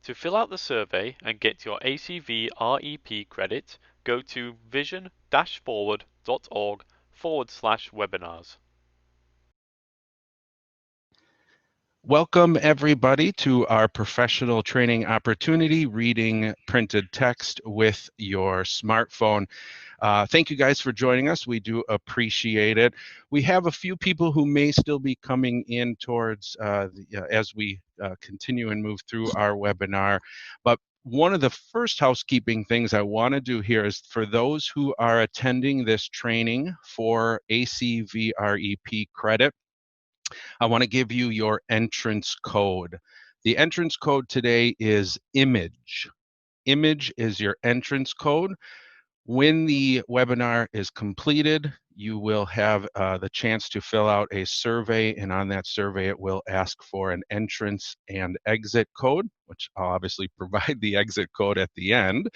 To fill out the survey and get your ACV REP credit, go to vision-forward.org/webinars. Welcome everybody to our professional training opportunity, reading printed text with your smartphone. Thank you guys for joining us. We do appreciate it. We have a few people who may still be coming in towards as we continue and move through our webinar. But one of the first housekeeping things I want to do here is for those who are attending this training for ACV REP credit, I want to give you your entrance code. The entrance code today is IMAGE. IMAGE is your entrance code. When the webinar is completed, you will have the chance to fill out a survey, and on that survey it will ask for an entrance and exit code, which I'll obviously provide the exit code at the end,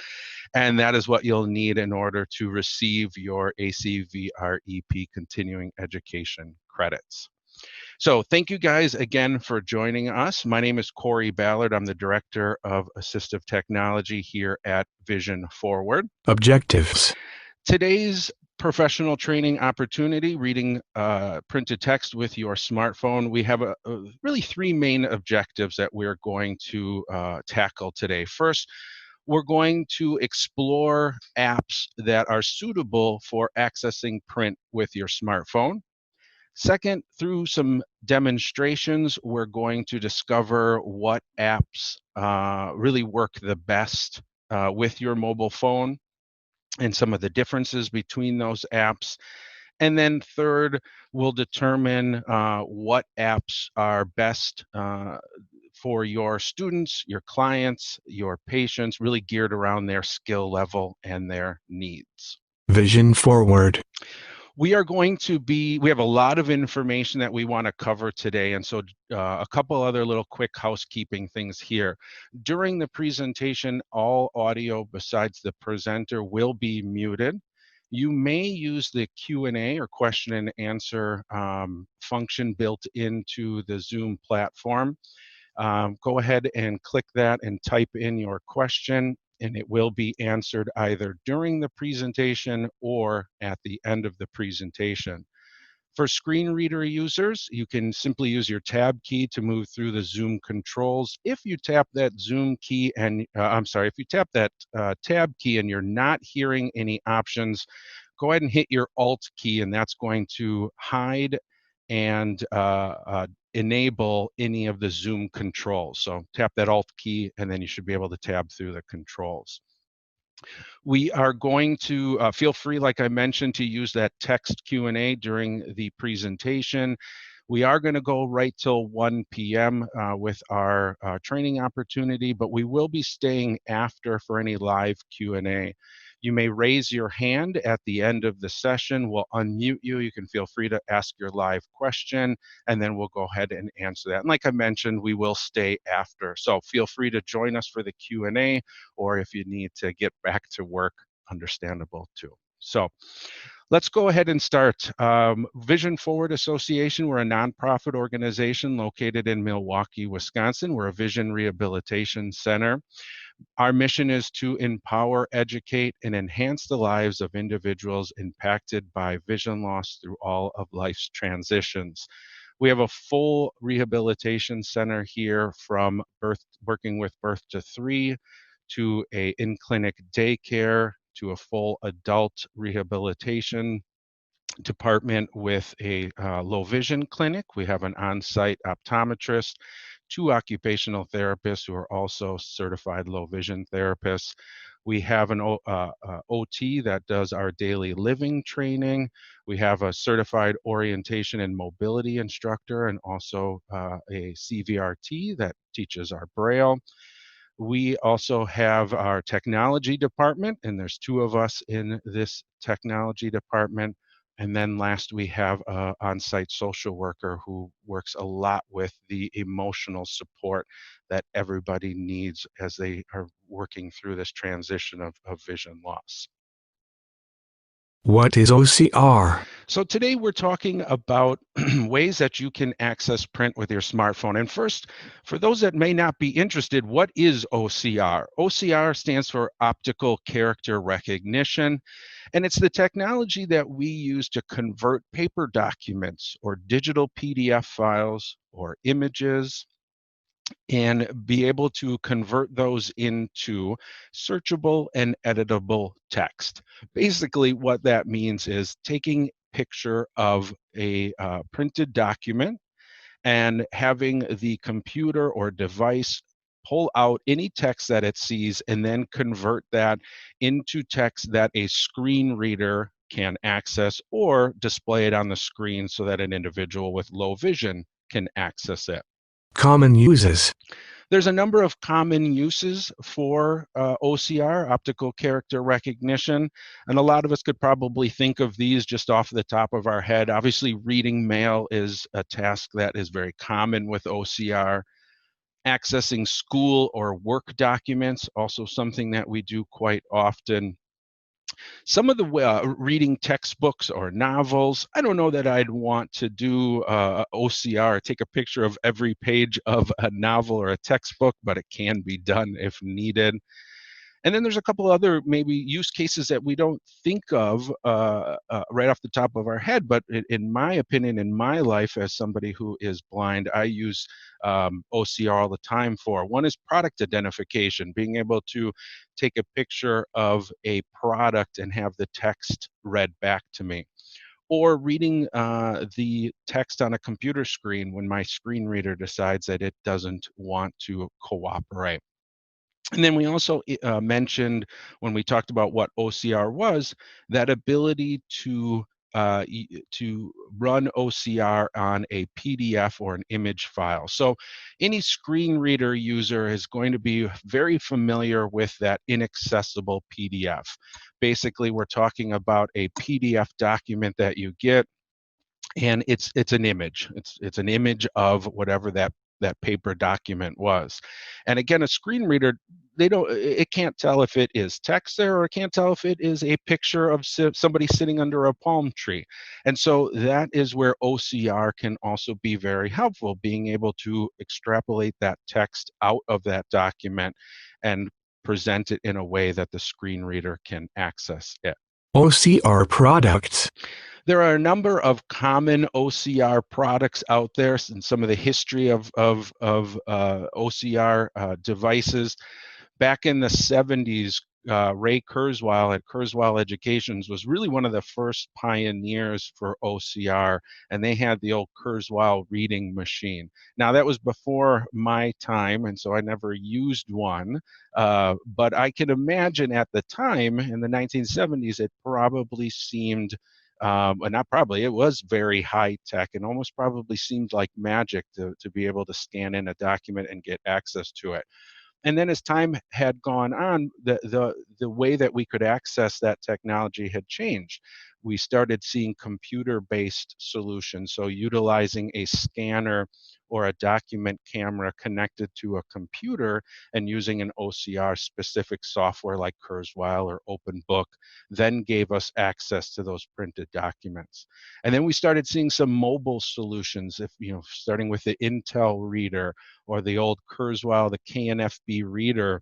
and that is what you'll need in order to receive your ACV REP continuing education credits. So thank you guys again for joining us. My name is Cory Ballard. I'm the Director of Assistive Technology here at Vision Forward. Objectives. Today's professional training opportunity, reading printed text with your smartphone, we have really three main objectives that we're going to tackle today. First, we're going to explore apps that are suitable for accessing print with your smartphone. Second, through some demonstrations, we're going to discover what apps really work the best with your mobile phone and some of the differences between those apps. And then third, we'll determine what apps are best for your students, your clients, your patients, really geared around their skill level and their needs. Vision Forward. We have a lot of information that we want to cover today, and so a couple other little quick housekeeping things here. During the presentation, all audio besides the presenter will be muted. You may use the Q&A or question and answer function built into the Zoom platform. Go ahead and click that and type in your question, and it will be answered either during the presentation or at the end of the presentation. For screen reader users, you can simply use your tab key to move through the Zoom controls. If you tap that Zoom key and, if you tap that tab key and you're not hearing any options, go ahead and hit your Alt key, and that's going to hide and enable any of the Zoom controls. So tap that Alt key, and then you should be able to tab through the controls. We are going to feel free, like I mentioned, to use that text Q&A during the presentation. We are going to go right till 1 p.m. With our training opportunity, but we will be staying after for any live Q&A. You may raise your hand at the end of the session. We'll unmute you. You can feel free to ask your live question, and then we'll go ahead and answer that. And like I mentioned, we will stay after. So feel free to join us for the Q&A, or if you need to get back to work, understandable too. So let's go ahead and start. Vision Forward Association, we're a nonprofit organization located in Milwaukee, Wisconsin. We're a vision rehabilitation center. Our mission is to empower, educate, and enhance the lives of individuals impacted by vision loss through all of life's transitions. We have a full rehabilitation center here, from working with birth to 3 to a in-clinic daycare to a full adult rehabilitation department with a low vision clinic. We have an on-site optometrist, 2 occupational therapists who are also certified low vision therapists. We have an OT that does our daily living training. We have a certified orientation and mobility instructor, and also a CVRT that teaches our Braille. We also have our technology department, and there's 2 of us in this technology department. And then last, we have an on-site social worker who works a lot with the emotional support that everybody needs as they are working through this transition of vision loss. What is OCR? So today we're talking about ways that you can access print with your smartphone. And first, for those that may not be interested, what is OCR? OCR stands for Optical Character Recognition, and it's the technology that we use to convert paper documents or digital PDF files or images and be able to convert those into searchable and editable text. Basically, what that means is taking a picture of a printed document and having the computer or device pull out any text that it sees and then convert that into text that a screen reader can access or display it on the screen so that an individual with low vision can access it. Common uses. There's a number of common uses for OCR, optical character recognition, and a lot of us could probably think of these just off the top of our head. Obviously, reading mail is a task that is very common with OCR. Accessing school or work documents, also something that we do quite often. Some of the reading textbooks or novels, I don't know that I'd want to do OCR, take a picture of every page of a novel or a textbook, but it can be done if needed. And then there's a couple other maybe use cases that we don't think of right off the top of our head, but in my opinion, in my life as somebody who is blind, I use OCR all the time for. One is product identification, being able to take a picture of a product and have the text read back to me. Or reading the text on a computer screen when my screen reader decides that it doesn't want to cooperate. And then we also mentioned when we talked about what OCR was, that ability to run OCR on a PDF or an image file. So any screen reader user is going to be very familiar with that inaccessible PDF. Basically, we're talking about a PDF document that you get, and it's an image. It's an image of whatever that paper document was. And again, a screen reader, it can't tell if it is text there, or it can't tell if it is a picture of somebody sitting under a palm tree. And so that is where OCR can also be very helpful, being able to extrapolate that text out of that document and present it in a way that the screen reader can access it. OCR products. There are a number of common OCR products out there, and some of the history of OCR devices. Back in the 70s, Ray Kurzweil at Kurzweil Educations was really one of the first pioneers for OCR, and they had the old Kurzweil reading machine. Now, that was before my time, and so I never used one, but I can imagine at the time, in the 1970s, it probably seemed it was very high tech and almost probably seemed like magic to be able to scan in a document and get access to it. And then as time had gone on, the way that we could access that technology had changed. We started seeing computer-based solutions, so utilizing a scanner or a document camera connected to a computer and using an OCR specific software like Kurzweil or OpenBook then gave us access to those printed documents. And then we started seeing some mobile solutions, starting with the Intel Reader or the old Kurzweil, the Knfb Reader,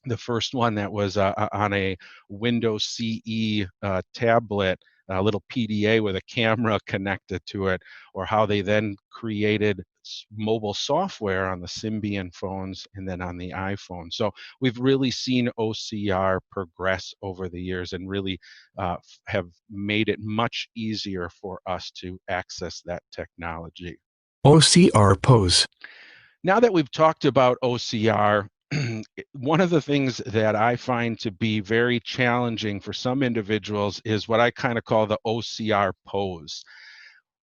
the first one that was on a Windows CE tablet, a little PDA with a camera connected to it, or how they then created mobile software on the Symbian phones and then on the iPhone. So we've really seen OCR progress over the years and really have made it much easier for us to access that technology. OCR Pose. Now that we've talked about OCR, one of the things that I find to be very challenging for some individuals is what I kind of call the OCR pose.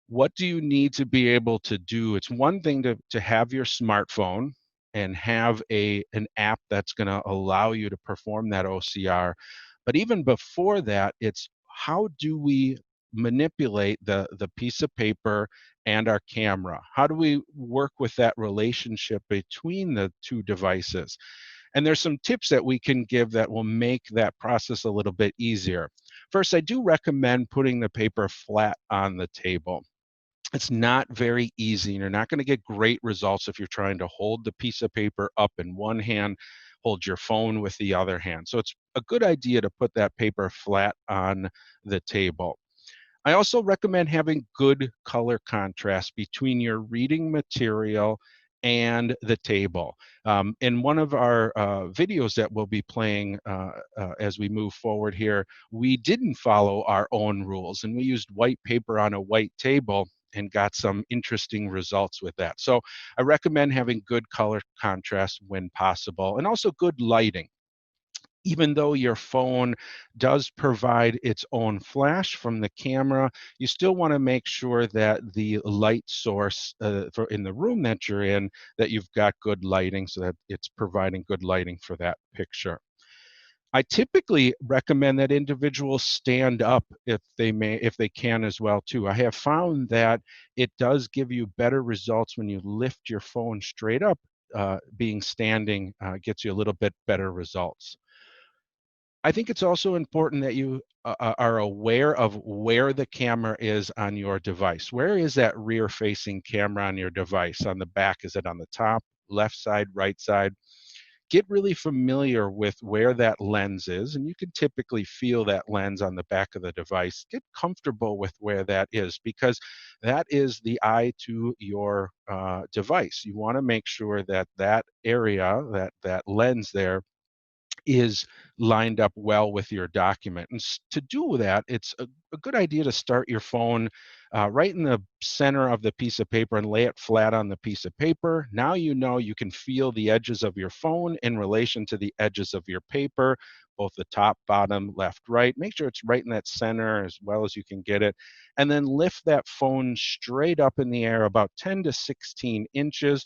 What do you need to be able to do? It's one thing to have your smartphone and have an app that's going to allow you to perform that OCR. But even before that, it's how do we manipulate the piece of paper and our camera? How do we work with that relationship between the two devices? And there's some tips that we can give that will make that process a little bit easier. First, I do recommend putting the paper flat on the table. It's not very easy, and you're not going to get great results if you're trying to hold the piece of paper up in one hand, hold your phone with the other hand. So it's a good idea to put that paper flat on the table. I also recommend having good color contrast between your reading material and the table. In one of our videos that we'll be playing as we move forward here, we didn't follow our own rules, and we used white paper on a white table and got some interesting results with that. So I recommend having good color contrast when possible, and also good lighting. Even though your phone does provide its own flash from the camera, you still want to make sure that the light source in the room that you're in, that you've got good lighting so that it's providing good lighting for that picture. I typically recommend that individuals stand up if they can as well too. I have found that it does give you better results when you lift your phone straight up. Being standing gets you a little bit better results. I think it's also important that you are aware of where the camera is on your device. Where is that rear-facing camera on your device? On the back? Is it on the top, left side, right side? Get really familiar with where that lens is, and you can typically feel that lens on the back of the device. Get comfortable with where that is, because that is the eye to your device. You want to make sure that that area, that lens there, is lined up well with your document. And to do that, it's a good idea to start your phone right in the center of the piece of paper and lay it flat on the piece of paper. Now you know you can feel the edges of your phone in relation to the edges of your paper, both the top, bottom, left, right. Make sure it's right in that center as well as you can get it. And then lift that phone straight up in the air about 10 to 16 inches.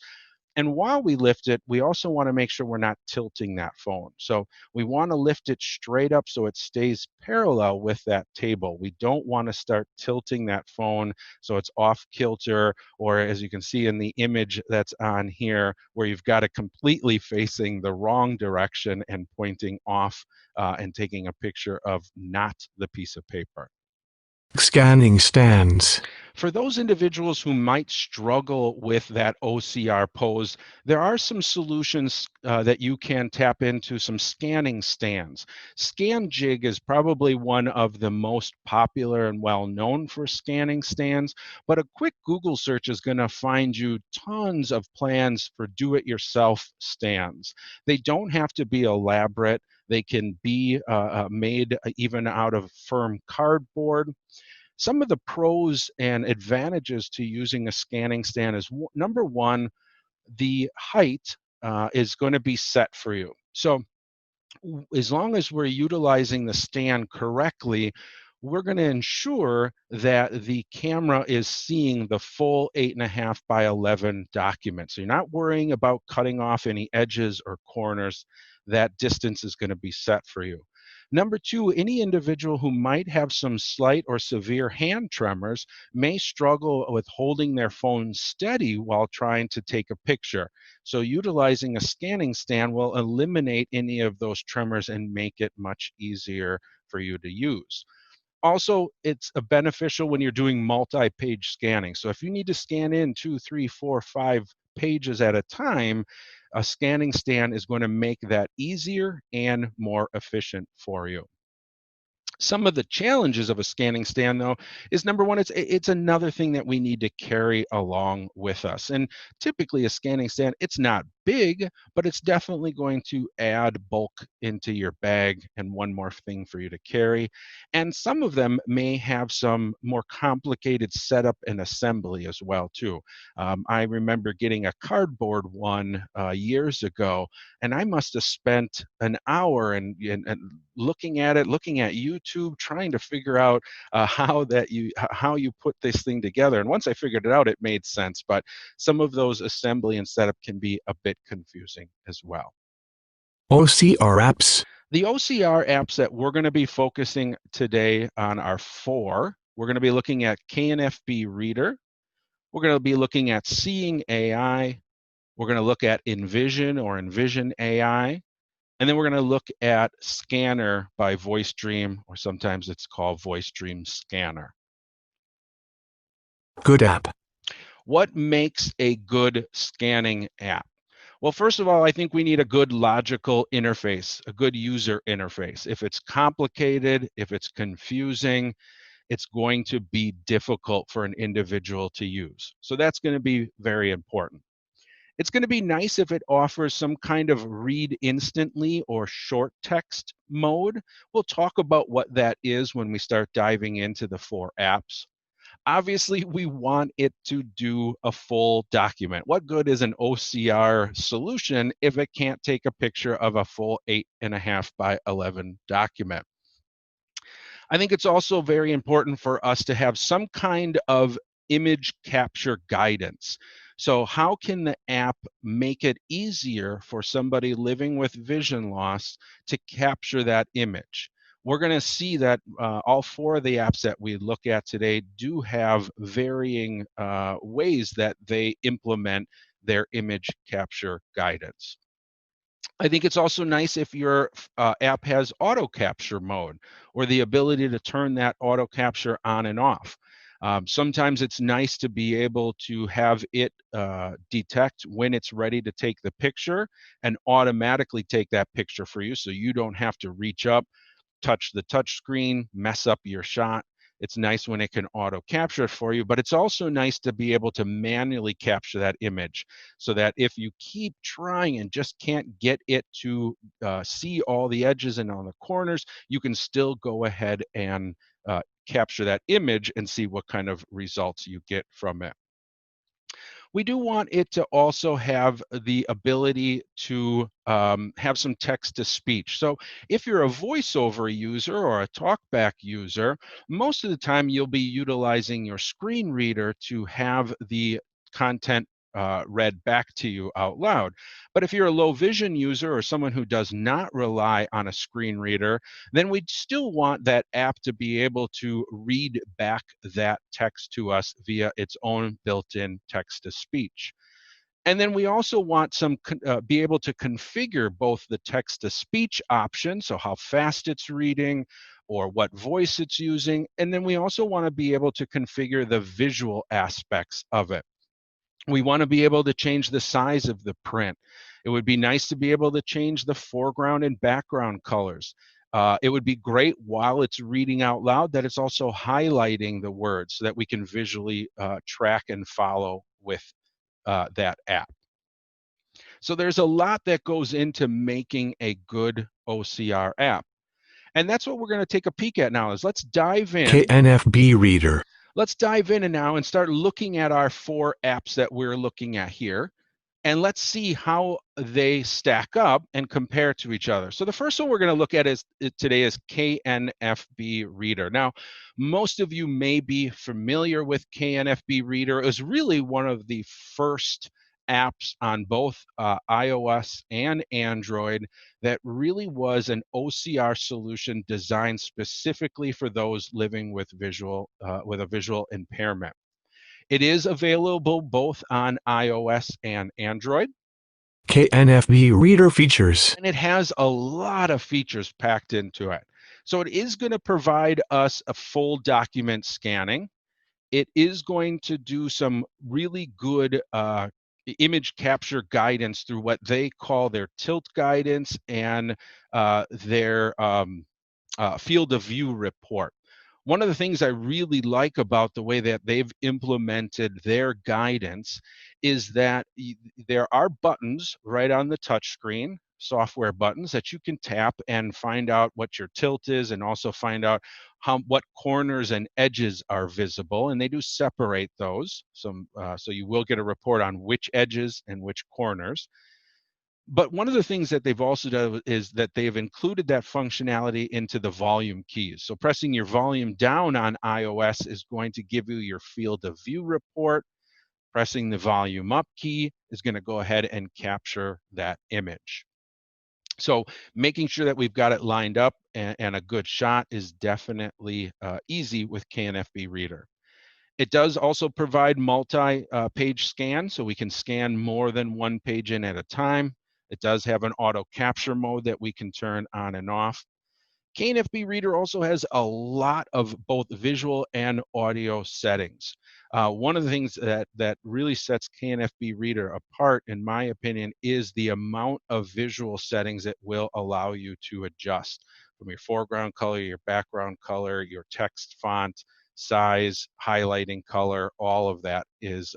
And while we lift it, we also want to make sure we're not tilting that phone. So we want to lift it straight up so it stays parallel with that table. We don't want to start tilting that phone so it's off kilter, or as you can see in the image that's on here, where you've got it completely facing the wrong direction and pointing off and taking a picture of not the piece of paper. Scanning stands. For those individuals who might struggle with that OCR pose, there are some solutions that you can tap into, some scanning stands. ScanJig is probably one of the most popular and well-known for scanning stands, but a quick Google search is going to find you tons of plans for do-it-yourself stands. They don't have to be elaborate. They can be made even out of firm cardboard. Some of the pros and advantages to using a scanning stand is, number one, the height is going to be set for you. So as long as we're utilizing the stand correctly, we're going to ensure that the camera is seeing the full 8.5 by 11 document. So you're not worrying about cutting off any edges or corners. That distance is going to be set for you. Number two, any individual who might have some slight or severe hand tremors may struggle with holding their phone steady while trying to take a picture. So utilizing a scanning stand will eliminate any of those tremors and make it much easier for you to use. Also, it's beneficial when you're doing multi-page scanning. So if you need to scan in 2, 3, 4, 5 pages at a time, a scanning stand is going to make that easier and more efficient for you. Some of the challenges of a scanning stand, though, is number one, it's another thing that we need to carry along with us. And typically a scanning stand, it's not big, but it's definitely going to add bulk into your bag and one more thing for you to carry. And some of them may have some more complicated setup and assembly as well, too. I remember getting a cardboard one years ago, and I must have spent an hour and looking at it, looking at YouTube, trying to figure out how you put this thing together. And once I figured it out, it made sense. But some of those assembly and setup can be a bit confusing as well. OCR apps. The OCR apps that we're going to be focusing today on are 4. We're going to be looking at Knfb Reader. We're going to be looking at Seeing AI. We're going to look at Envision or Envision AI. And then we're going to look at Scanner by VoiceDream, or sometimes it's called VoiceDream Scanner. Good app. What makes a good scanning app? Well, first of all, I think we need a good logical interface, a good user interface. If it's complicated, if it's confusing, it's going to be difficult for an individual to use. So that's going to be very important. It's going to be nice if it offers some kind of read instantly or short text mode. We'll talk about what that is when we start diving into the 4 apps. Obviously, we want it to do a full document. What good is an OCR solution if it can't take a picture of a full 8.5 by 11 document? I think it's also very important for us to have some kind of image capture guidance. So how can the app make it easier for somebody living with vision loss to capture that image? We're going to see that all 4 of the apps that we look at today do have varying ways that they implement their image capture guidance. I think it's also nice if your app has auto capture mode, or the ability to turn that auto capture on and off. Sometimes it's nice to be able to have it detect when it's ready to take the picture and automatically take that picture for you, so you don't have to reach up, touch the touch screen, mess up your shot. It's nice when it can auto capture it for you, but it's also nice to be able to manually capture that image, so that if you keep trying and just can't get it to see all the edges and all the corners, you can still go ahead and capture that image and see what kind of results you get from it. We do want it to also have the ability to have some text to speech. So if you're a voiceover user or a talkback user, most of the time you'll be utilizing your screen reader to have the content read back to you out loud. But if you're a low vision user or someone who does not rely on a screen reader, then we'd still want that app to be able to read back that text to us via its own built-in text-to-speech. And then we also want some be able to configure both the text-to-speech option, so how fast it's reading or what voice it's using, and then we also want to be able to configure the visual aspects of it. We want to be able to change the size of the print. It would be nice to be able to change the foreground and background colors. It would be great while it's reading out loud that it's also highlighting the words so that we can visually track and follow with that app. So there's a lot that goes into making a good OCR app. And that's what we're going to take a peek at now. Is let's dive in. Knfb Reader. Let's dive in now and start looking at our 4 apps that we're looking at here. And let's see how they stack up and compare to each other. So the first one we're going to look at today is Knfb Reader. Now, most of you may be familiar with Knfb Reader. It was really one of the first apps on both iOS and Android that really was an OCR solution designed specifically for those living with a visual impairment. It is available both on iOS and Android. Knfb Reader features. And it has a lot of features packed into it. So it is going to provide us a full document scanning. It is going to do some really good image capture guidance through what they call their tilt guidance and their field of view report. One of the things I really like about the way that they've implemented their guidance is that there are buttons right on the touchscreen, software buttons that you can tap and find out what your tilt is, and also find out what corners and edges are visible. And they do separate those, so you will get a report on which edges and which corners. But one of the things that they've also done is that they've included that functionality into the volume keys. So pressing your volume down on iOS is going to give you your field of view report. Pressing the volume up key is going to go ahead and capture that image. So making sure that we've got it lined up and a good shot is definitely easy with Knfb Reader. It does also provide multi-page scan, so we can scan more than one page in at a time. It does have an auto capture mode that we can turn on and off. Knfb Reader also has a lot of both visual and audio settings. One of the things that really sets Knfb Reader apart, in my opinion, is the amount of visual settings it will allow you to adjust, from your foreground color, your background color, your text font, size, highlighting color. All of that is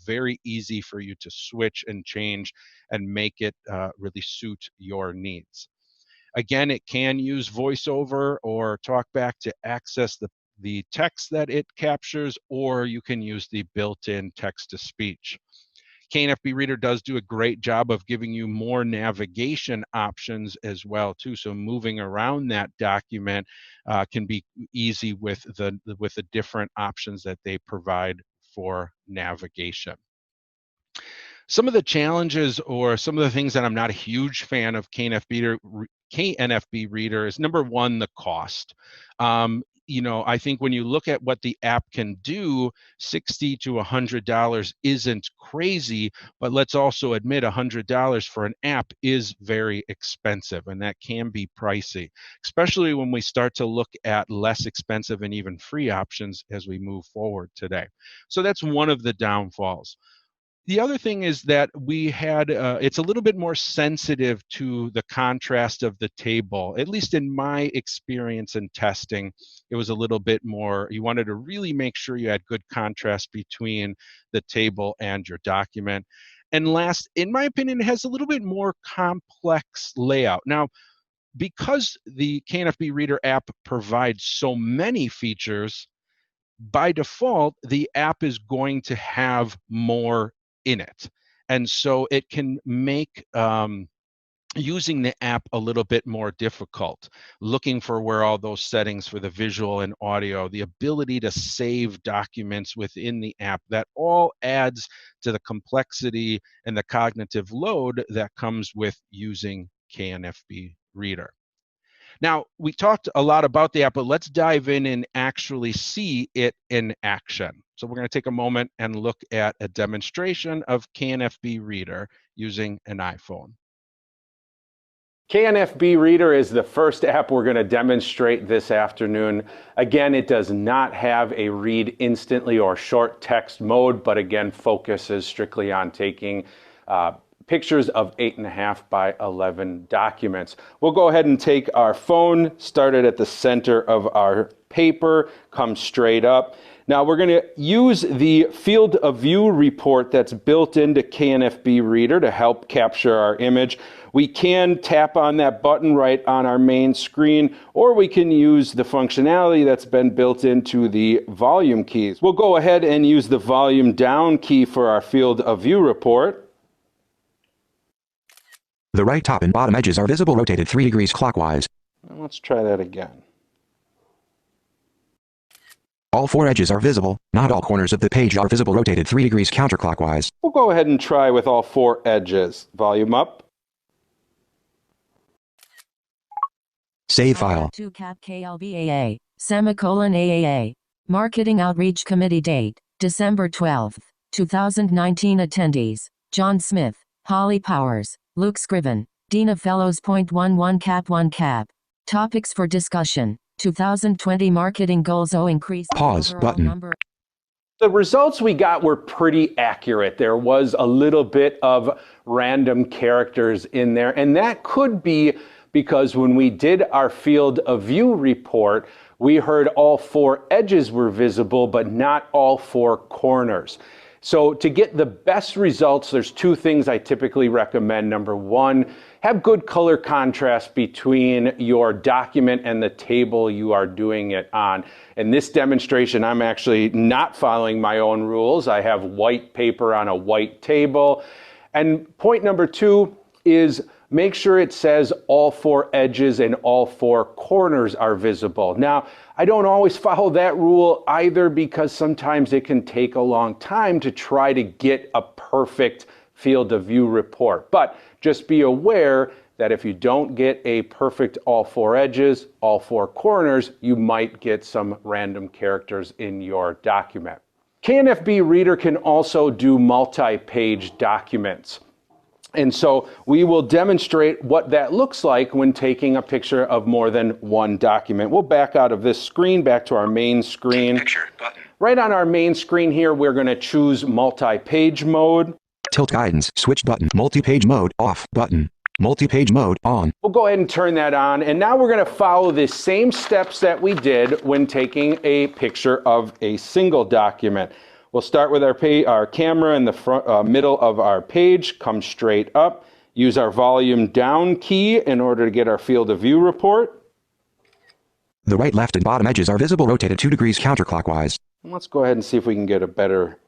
very easy for you to switch and change and make it really suit your needs. Again, it can use voiceover or talkback to access the text that it captures, or you can use the built-in text-to-speech. Knfb Reader does do a great job of giving you more navigation options as well, too. So moving around that document can be easy with the different options that they provide for navigation. Some of the challenges or some of the things that I'm not a huge fan of Knfb Reader is, number one, the cost. I think when you look at what the app can do, $60 to $100 isn't crazy, but let's also admit $100 for an app is very expensive, and that can be pricey, especially when we start to look at less expensive and even free options as we move forward today. So that's one of the downfalls. The other thing is that we had, it's a little bit more sensitive to the contrast of the table. At least in my experience in testing, it was a little bit more, you wanted to really make sure you had good contrast between the table and your document. And last, in my opinion, it has a little bit more complex layout. Now, because the Knfb Reader app provides so many features, by default, the app is going to have more in it. And so it can make using the app a little bit more difficult, looking for where all those settings for the visual and audio, the ability to save documents within the app, that all adds to the complexity and the cognitive load that comes with using Knfb Reader. Now, we talked a lot about the app, but let's dive in and actually see it in action. So we're going to take a moment and look at a demonstration of Knfb Reader using an iPhone. Knfb Reader is the first app we're going to demonstrate this afternoon. Again, it does not have a read instantly or short text mode, but again, focuses strictly on taking pictures of 8.5 by 11 documents. We'll go ahead and take our phone, start it at the center of our paper, come straight up. Now we're going to use the field of view report that's built into Knfb Reader to help capture our image. We can tap on that button right on our main screen, or we can use the functionality that's been built into the volume keys. We'll go ahead and use the volume down key for our field of view report. The right top and bottom edges are visible, rotated 3 degrees clockwise. And let's try that again. All 4 edges are visible. Not all corners of the page are visible, rotated 3 degrees counterclockwise. We'll go ahead and try with all 4 edges. Volume up. Save file. 2 cap KLBAA, semicolon AAA. Marketing Outreach Committee date, December 12, 2019. Attendees, John Smith, Holly Powers, Luke Scriven, Dean of Fellows. 1 cap 1 cap. Topics for discussion, 2020 marketing goals. Increase Pause button. number. The results we got were pretty accurate. There was a little bit of random characters in there, and that could be because when we did our field of view report, we heard all 4 edges were visible, but not all 4 corners. So to get the best results, there's 2 things I typically recommend. Number 1, have good color contrast between your document and the table you are doing it on. In this demonstration, I'm actually not following my own rules. I have white paper on a white table. And point number 2 is make sure it says all 4 edges and all 4 corners are visible. Now, I don't always follow that rule either, because sometimes it can take a long time to try to get a perfect field of view report. But just be aware that if you don't get a perfect all 4 edges, all 4 corners, you might get some random characters in your document. Knfb Reader can also do multi-page documents. And so we will demonstrate what that looks like when taking a picture of more than one document. We'll back out of this screen, back to our main screen. Picture button. Right on our main screen here, we're going to choose multi-page mode. Tilt guidance switch button. Multi-page mode off button. Multi-page mode on. We'll go ahead and turn that on. And now we're going to follow the same steps that we did when taking a picture of a single document. We'll start with our camera in the front, middle of our page, come straight up, use our volume down key in order to get our field of view report. The right, left, and bottom edges are visible, rotated 2 degrees counterclockwise. And let's go ahead and see if we can get a better...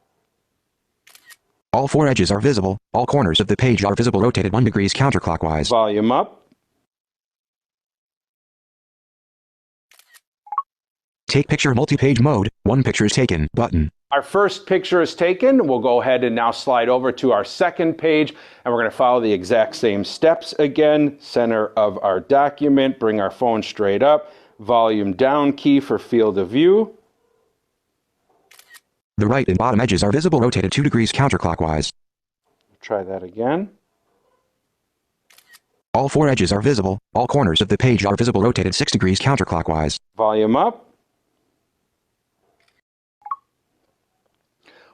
All 4 edges are visible. All corners of the page are visible, rotated 1 degrees counterclockwise. Volume up. Take picture multi-page mode. 1 picture is taken button. Our first picture is taken. We'll go ahead and now slide over to our second page, and we're going to follow the exact same steps again. Center of our document, bring our phone straight up, volume down key for field of view. The right and bottom edges are visible, rotated 2 degrees counterclockwise. Try that again. All 4 edges are visible. All corners of the page are visible, rotated 6 degrees counterclockwise. Volume up.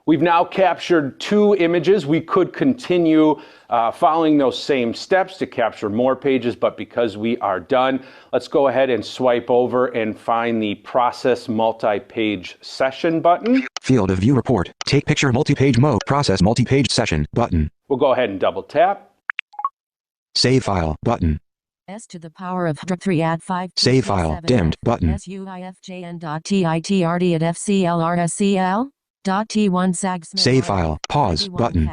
We've now captured 2 images. We could continue following those same steps to capture more pages, but because we are done, let's go ahead and swipe over and find the Process Multi-Page Session button. Field of view report. Take picture multi-page mode. Process multi-page session button. We'll go ahead and double tap. Save file button. S to the power of 3 add 5. Save file dimmed button. SUIFJN.TITRD at FCLRSCL. T1 sag Save file pause button.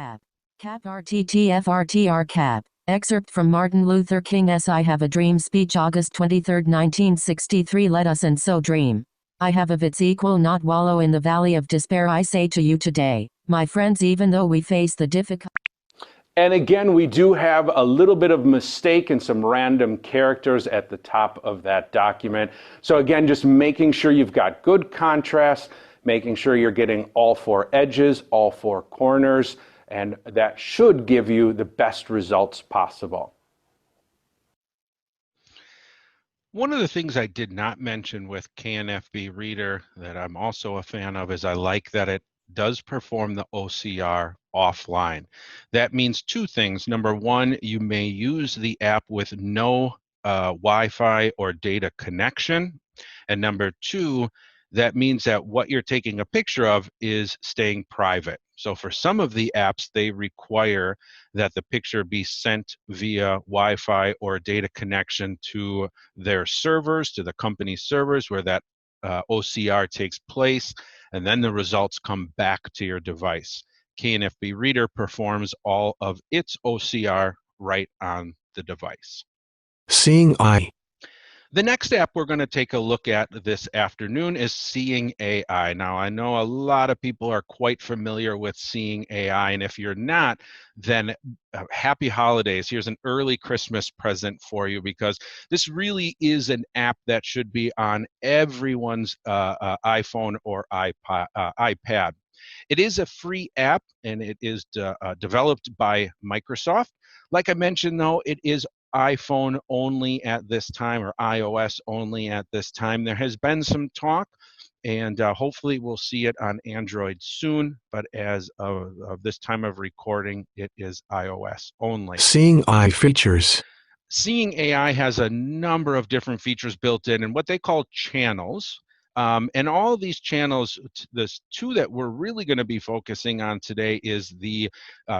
Cap RTTFRTR cap. Excerpt from Martin Luther King's I Have a Dream speech, August 23, 1963. Let us and so dream. I have of its equal, not wallow in the valley of despair. I say to you today, my friends, even though we face the difficult... And again, we do have a little bit of mistake and some random characters at the top of that document. So again, just making sure you've got good contrast, making sure you're getting all 4 edges, all 4 corners, and that should give you the best results possible. One of the things I did not mention with Knfb Reader that I'm also a fan of is I like that it does perform the OCR offline. That means 2 things. Number 1, you may use the app with no Wi-Fi or data connection. And number 2, that means that what you're taking a picture of is staying private. So for some of the apps, they require that the picture be sent via Wi-Fi or data connection to their servers, to the company's servers where that OCR takes place, and then the results come back to your device. Knfb Reader performs all of its OCR right on the device. Seeing Eye. The next app we're going to take a look at this afternoon is Seeing AI. Now, I know a lot of people are quite familiar with Seeing AI, and if you're not, then happy holidays. Here's an early Christmas present for you, because this really is an app that should be on everyone's iPhone or iPad. It is a free app, and it is developed by Microsoft. Like I mentioned, though, it is iPhone only at this time, or iOS only at this time. There has been some talk, and hopefully we'll see it on Android soon, but as of this time of recording, it is iOS only. Seeing Eye features. Seeing AI has a number of different features built in, and what they call channels. And all of these channels, the 2 that we're really going to be focusing on today is the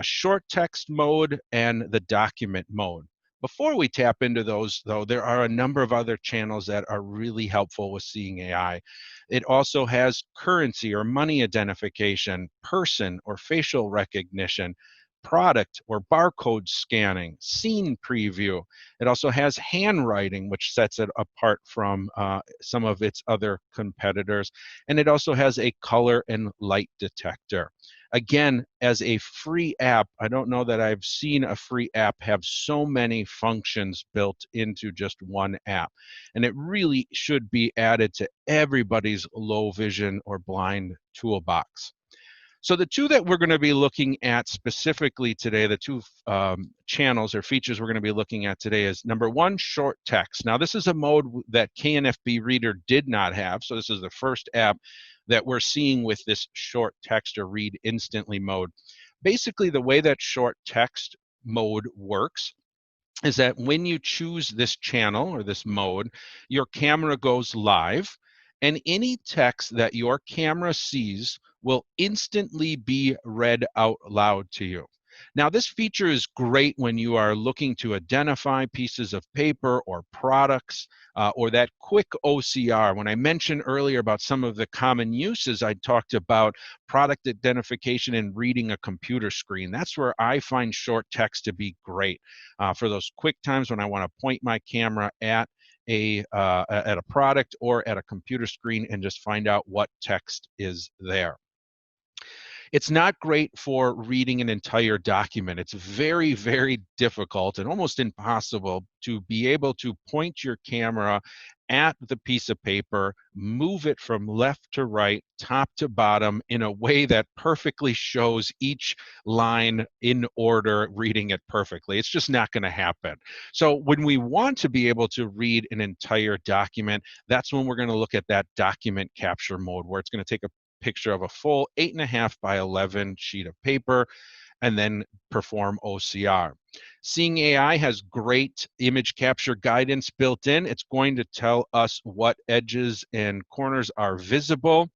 short text mode and the document mode. Before we tap into those, though, there are a number of other channels that are really helpful with Seeing AI. It also has currency or money identification, person or facial recognition, product or barcode scanning, scene preview. It also has handwriting, which sets it apart from some of its other competitors. And it also has a color and light detector. Again, as a free app, I don't know that I've seen a free app have so many functions built into just one app. And it really should be added to everybody's low vision or blind toolbox. So the two that we're going to be looking at specifically today, the two channels or features we're going to be looking at today is number one, short text. Now this is a mode that Knfb Reader did not have. So this is the first app that we're seeing with this short text or read instantly mode. Basically the way that short text mode works is that when you choose this channel or this mode, your camera goes live, and any text that your camera sees will instantly be read out loud to you. Now, this feature is great when you are looking to identify pieces of paper or products or that quick OCR. When I mentioned earlier about some of the common uses, I talked about product identification and reading a computer screen. That's where I find short text to be great for those quick times when I want to point my camera at a product or at a computer screen and just find out what text is there. It's not great for reading an entire document. It's very, very difficult and almost impossible to be able to point your camera at the piece of paper, move it from left to right, top to bottom in a way that perfectly shows each line in order, reading it perfectly. It's just not going to happen. So when we want to be able to read an entire document, that's when we're going to look at that document capture mode, where it's going to take a picture of a full 8.5 by 11 sheet of paper and then perform OCR. Seeing AI has great image capture guidance built in. It's going to tell us what edges and corners are visible,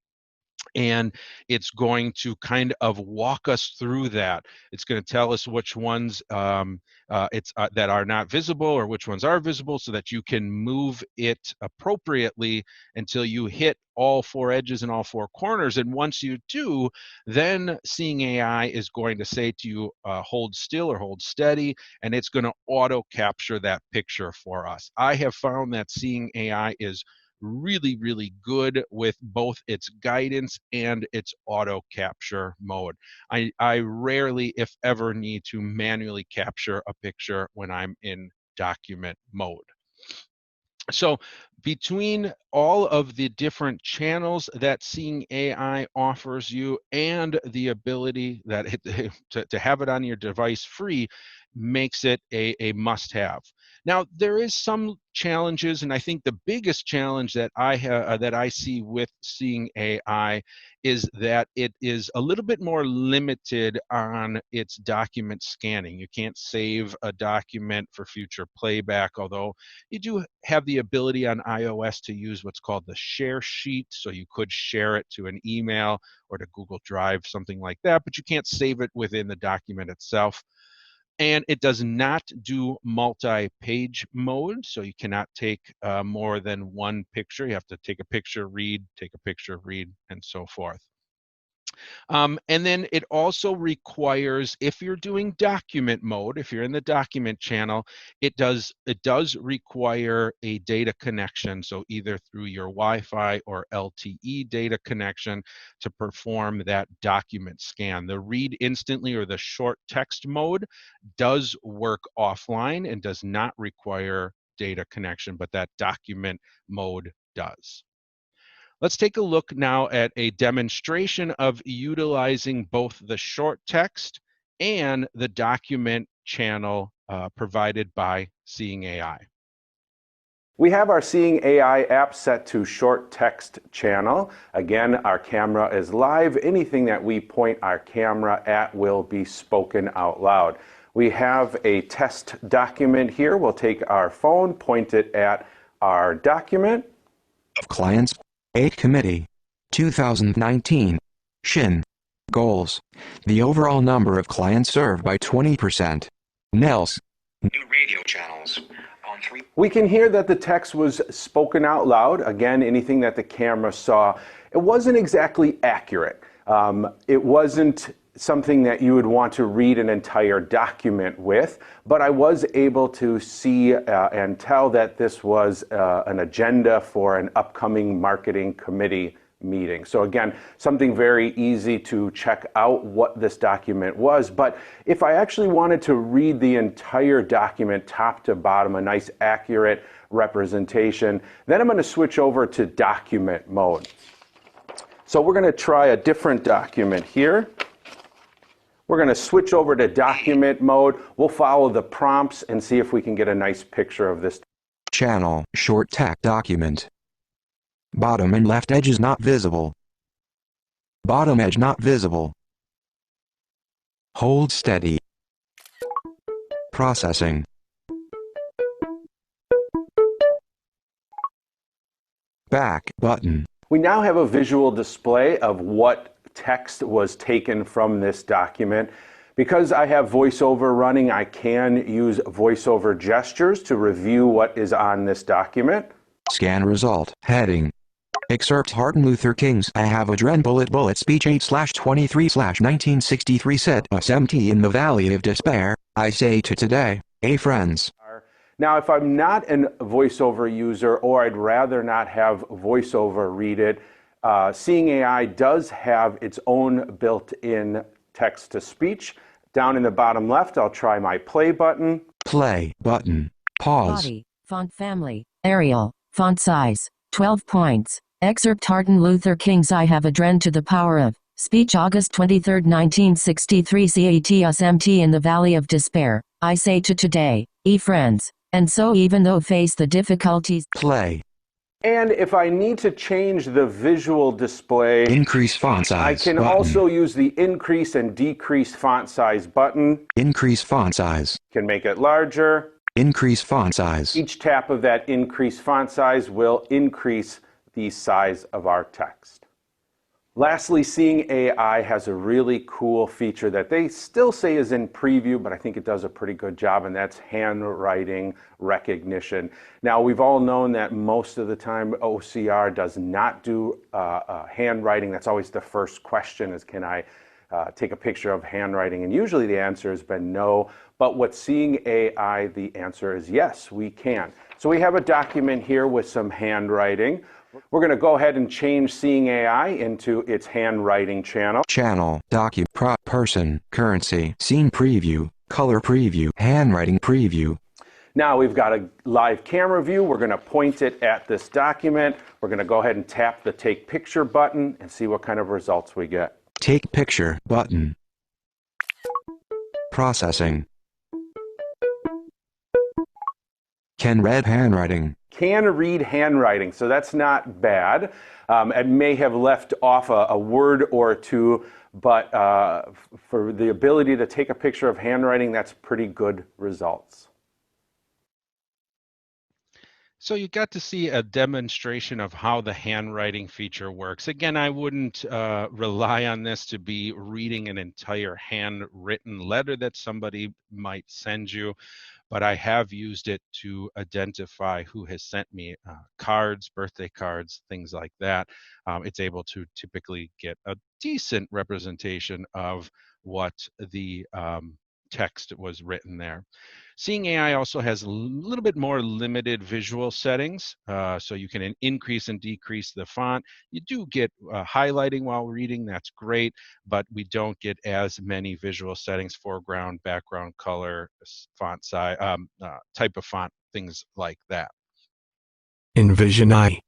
and it's going to kind of walk us through that. It's going to tell us which ones that are not visible or which ones are visible, so that you can move it appropriately until you hit all four edges and all four corners. And once you do, then Seeing AI is going to say to you, hold still or hold steady, and it's going to auto capture that picture for us. I have found that Seeing AI is really, really good with both its guidance and its auto capture mode. I rarely, if ever, need to manually capture a picture when I'm in document mode. So between all of the different channels that Seeing AI offers you and the ability that to have it on your device free makes it a must-have. Now, there is some challenges, and I think the biggest challenge that I see with Seeing AI is that it is a little bit more limited on its document scanning. You can't save a document for future playback, although you do have the ability on iOS to use what's called the share sheet, so you could share it to an email or to Google Drive, something like that, but you can't save it within the document itself. And it does not do multi-page mode, so you cannot take more than one picture. You have to take a picture, read, take a picture, read, and so forth. And then it also requires, if you're doing document mode, if you're in the document channel, it does require a data connection, so either through your Wi-Fi or LTE data connection to perform that document scan. The read instantly or the short text mode does work offline and does not require data connection, but that document mode does. Let's take a look now at a demonstration of utilizing both the short text and the document channel provided by Seeing AI. We have our Seeing AI app set to short text channel. Again, our camera is live. Anything that we point our camera at will be spoken out loud. We have a test document here. We'll take our phone, point it at our document. Of clients, 8 committee, 2019, Shin. Goals. The overall number of clients served by 20%. Nels. New radio channels. On 3. We can hear that the text was spoken out loud. Again, anything that the camera saw, it wasn't exactly accurate. It wasn't something that you would want to read an entire document with, but I was able to see and tell that this was an agenda for an upcoming marketing committee meeting. So again, something very easy to check out what this document was. But if I actually wanted to read the entire document top to bottom, a nice accurate representation, then I'm going to switch over to document mode. So we're going to try a different document here. We're going to switch over to document mode. We'll follow the prompts and see if we can get a nice picture of this. Channel, short text document. Bottom and left edges not visible. Bottom edge not visible. Hold steady. Processing. Back button. We now have a visual display of what text was taken from this document. Because I have VoiceOver running, I can use VoiceOver gestures to review what is on this document. Scan result. Heading. Excerpt Martin Luther King's I Have a Dream bullet speech 8/23/1963 said us empty in the valley of despair, I say to today, hey friends. Now if I'm not a VoiceOver user or I'd rather not have VoiceOver read it, Seeing AI does have its own built-in text-to-speech. Down in the bottom left, I'll try my play button. Play button. Pause. Body, font family, Arial, font size, 12 points. Excerpt Martin Luther King's I Have a Dream to the Power of Speech August 23, 1963 CAT us empty in the Valley of Despair, I say to today, friends. And so even though face the difficulties. Play. And if I need to change the visual display, Increase font size I can button. also use the increase and decrease font size button. Increase font size. Can make it larger. Increase font size. Each tap of that increase font size will increase the size of our text. Lastly, Seeing AI has a really cool feature that they still say is in preview, but I think it does a pretty good job, and that's handwriting recognition. Now, we've all known that most of the time OCR does not do handwriting. That's always the first question is, can I take a picture of handwriting? And usually the answer has been no, but with Seeing AI, the answer is yes, we can. So we have a document here with some handwriting. We're going to go ahead and change Seeing AI into its handwriting channel. Channel, document, person, currency, scene preview, color preview, handwriting preview. Now we've got a live camera view. We're going to point it at this document. We're going to go ahead and tap the Take Picture button and see what kind of results we get. Take Picture button. Processing. Can read handwriting. Can read handwriting, so that's not bad. It may have left off a word or two, but for the ability to take a picture of handwriting, that's pretty good results. So you got to see a demonstration of how the handwriting feature works. Again, I wouldn't rely on this to be reading an entire handwritten letter that somebody might send you, but I have used it to identify who has sent me cards, birthday cards, things like that. It's able to typically get a decent representation of what the text was written there. Seeing AI also has a little bit more limited visual settings, so you can increase and decrease the font. You do get highlighting while reading, that's great, but we don't get as many visual settings: foreground, background color, font size, type of font, things like that. Envision AI.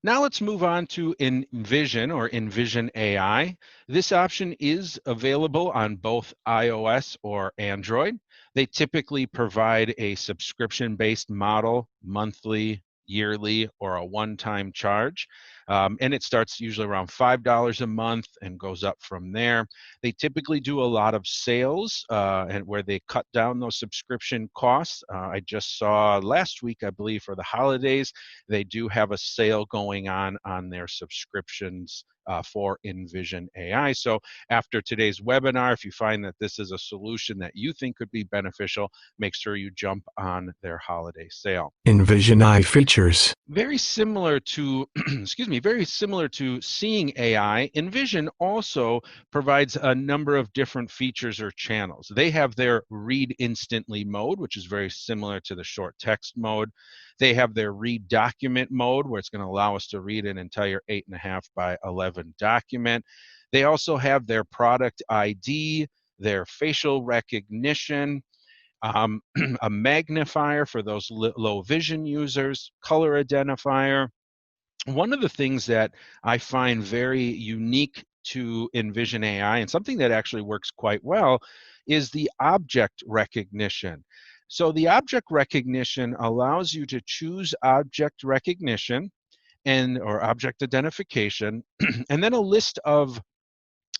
Now let's move on to Envision or Envision AI. This option is available on both iOS or Android. They typically provide a subscription-based model, monthly, yearly, or a one-time charge. And it starts usually around $5 a month and goes up from there. They typically do a lot of sales and where they cut down those subscription costs. I just saw last week, I believe, for the holidays, they do have a sale going on their subscriptions for Envision AI. So after today's webinar, if you find that this is a solution that you think could be beneficial, make sure you jump on their holiday sale. Envision AI features. Very similar to, very similar to Seeing AI, Envision also provides a number of different features or channels. They have their Read Instantly mode, which is very similar to the short text mode. They have their Read Document mode, where it's going to allow us to read an entire 8.5 by 11 document. They also have their Product ID, their facial recognition, a magnifier for those low vision users, color identifier. One of the things that I find very unique to Envision AI, and something that actually works quite well is the object recognition. So the object recognition allows you to choose object recognition or object identification, and then a list of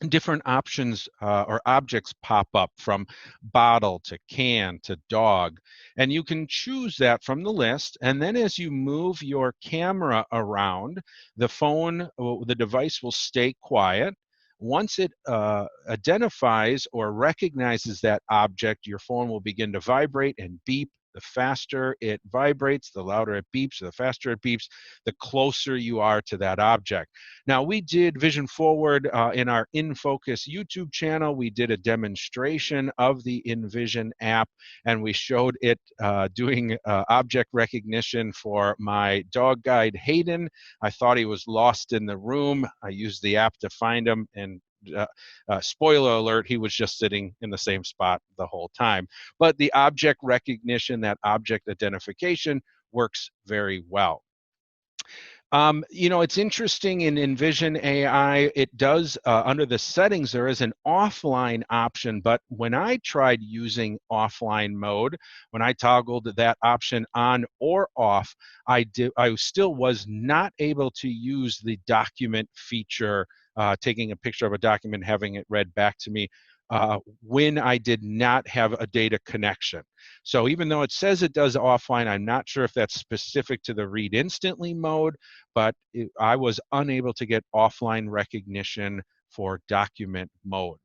different options or objects pop up, from bottle to can to dog, and you can choose that from the list. And then as you move your camera around, the device will stay quiet. Once it identifies or recognizes that object, your phone will begin to vibrate and beep. The faster it vibrates, the louder it beeps, the faster it beeps, the closer you are to that object. Now, we did Vision Forward in our In Focus YouTube channel. We did a demonstration of the Envision app, and we showed it doing object recognition for my dog guide, Hayden. I thought he was lost in the room. I used the app to find him, and spoiler alert, he was just sitting in the same spot the whole time. But the object recognition, that object identification, works very well. It's interesting in Envision AI, it does, under the settings, there is an offline option, but when I tried using offline mode, when I toggled that option on or off, I still was not able to use the document feature, taking a picture of a document, having it read back to me, when I did not have a data connection. So even though it says it does offline, I'm not sure if that's specific to the read instantly mode, but I was unable to get offline recognition for document mode.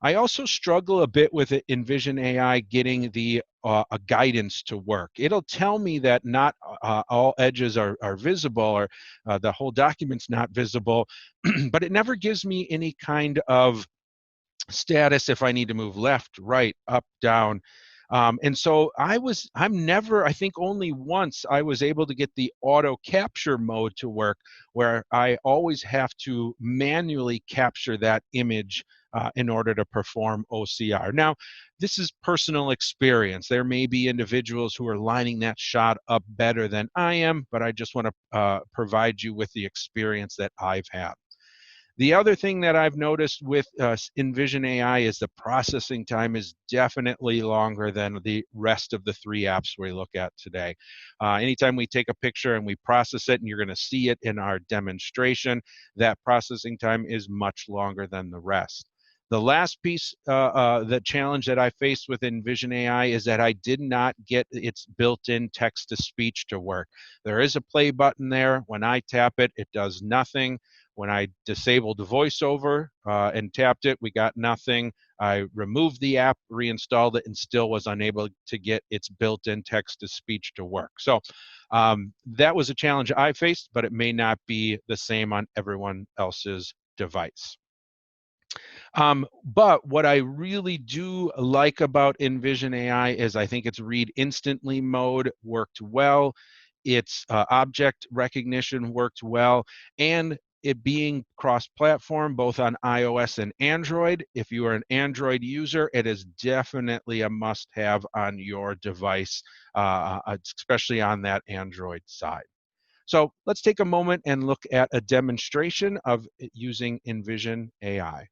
I also struggle a bit with Envision AI getting the a guidance to work. It'll tell me that not all edges are visible, or the whole document's not visible, but it never gives me any kind of status if I need to move left, right, up, down. And so I think only once I was able to get the auto capture mode to work, where I always have to manually capture that image in order to perform OCR. Now, this is personal experience. There may be individuals who are lining that shot up better than I am, but I just want to provide you with the experience that I've had. The other thing that I've noticed with Envision AI is the processing time is definitely longer than the rest of the 3 apps we look at today. Anytime we take a picture and we process it, and you're going to see it in our demonstration, that processing time is much longer than the rest. The last piece, the challenge that I faced with Envision AI, is that I did not get its built-in text-to-speech to work. There is a play button there. When I tap it, it does nothing. When I disabled the voiceover and tapped it, we got nothing. I removed the app, reinstalled it, and still was unable to get its built-in text-to-speech to work. So that was a challenge I faced, but it may not be the same on everyone else's device. But what I really do like about Envision AI is I think its read instantly mode worked well. Its object recognition worked well, and it being cross-platform, both on iOS and Android. If you are an Android user, it is definitely a must-have on your device, especially on that Android side. So let's take a moment and look at a demonstration of using Envision AI.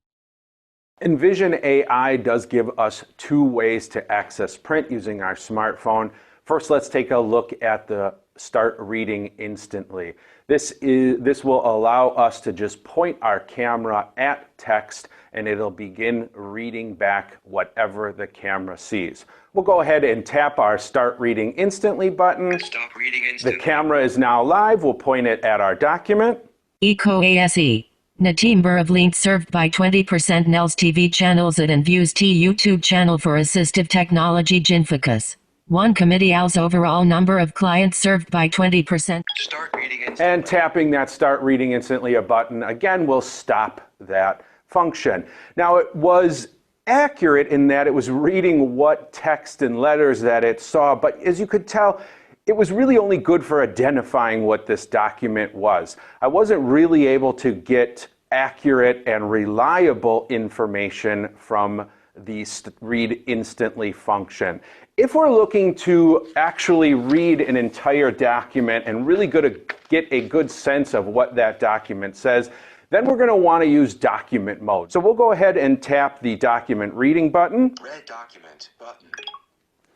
Envision AI does give us 2 ways to access print using our smartphone. First, let's take a look at the Start Reading Instantly. This will allow us to just point our camera at text, and it'll begin reading back whatever the camera sees. We'll go ahead and tap our Start Reading Instantly button. Stop reading instantly. The camera is now live. We'll point it at our document. EcoASE. Natimber of link served by 20% Nels TV channels at Enview's T YouTube channel for assistive technology Ginfocus. 1 committee owls overall number of clients served by 20%. Start reading instantly. And tapping that Start Reading Instantly button again will stop that function. Now, it was accurate in that it was reading what text and letters that it saw, but as you could tell, it was really only good for identifying what this document was. I wasn't really able to get accurate and reliable information from the Read Instantly function. If we're looking to actually read an entire document and really get a good sense of what that document says, Then we're going to want to use document mode. So we'll go ahead and tap the document reading button. Red document button.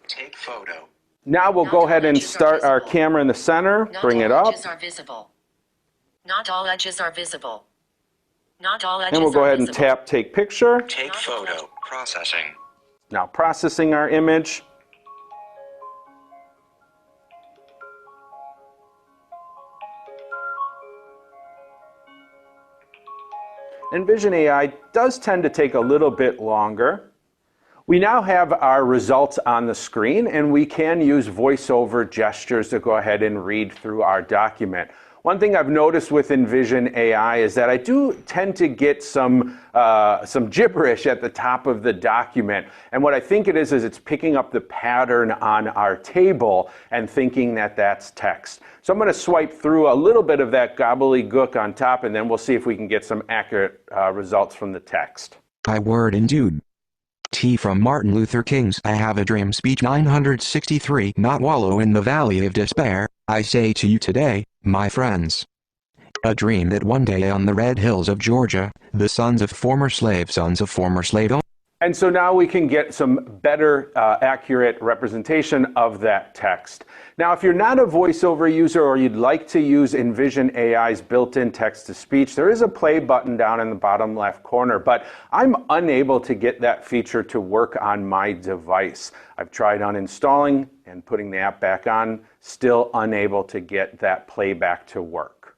Take photo. Now we'll go ahead and start our camera in the center, bring it up. Not all edges are visible. Not all edges are visible. Not all edges And we'll go are ahead and visible. tap take picture. Take photo. Processing. Now processing our image. Envision AI does tend to take a little bit longer. We now have our results on the screen, and we can use voiceover gestures to go ahead and read through our document. One thing I've noticed with Envision AI is that I do tend to get some gibberish at the top of the document. And what I think it is it's picking up the pattern on our table and thinking that that's text. So I'm going to swipe through a little bit of that gobbledygook on top, and then we'll see if we can get some accurate results from the text. I word and dude. T from Martin Luther King's I Have a Dream speech 963. Not wallow in the valley of despair, I say to you today, my friends. A dream that one day on the red hills of Georgia, the sons of former slave And so now we can get some better accurate representation of that text. Now, if you're not a voiceover user or you'd like to use Envision AI's built-in text-to-speech, there is a play button down in the bottom left corner, but I'm unable to get that feature to work on my device. I've tried uninstalling and putting the app back on, still unable to get that playback to work.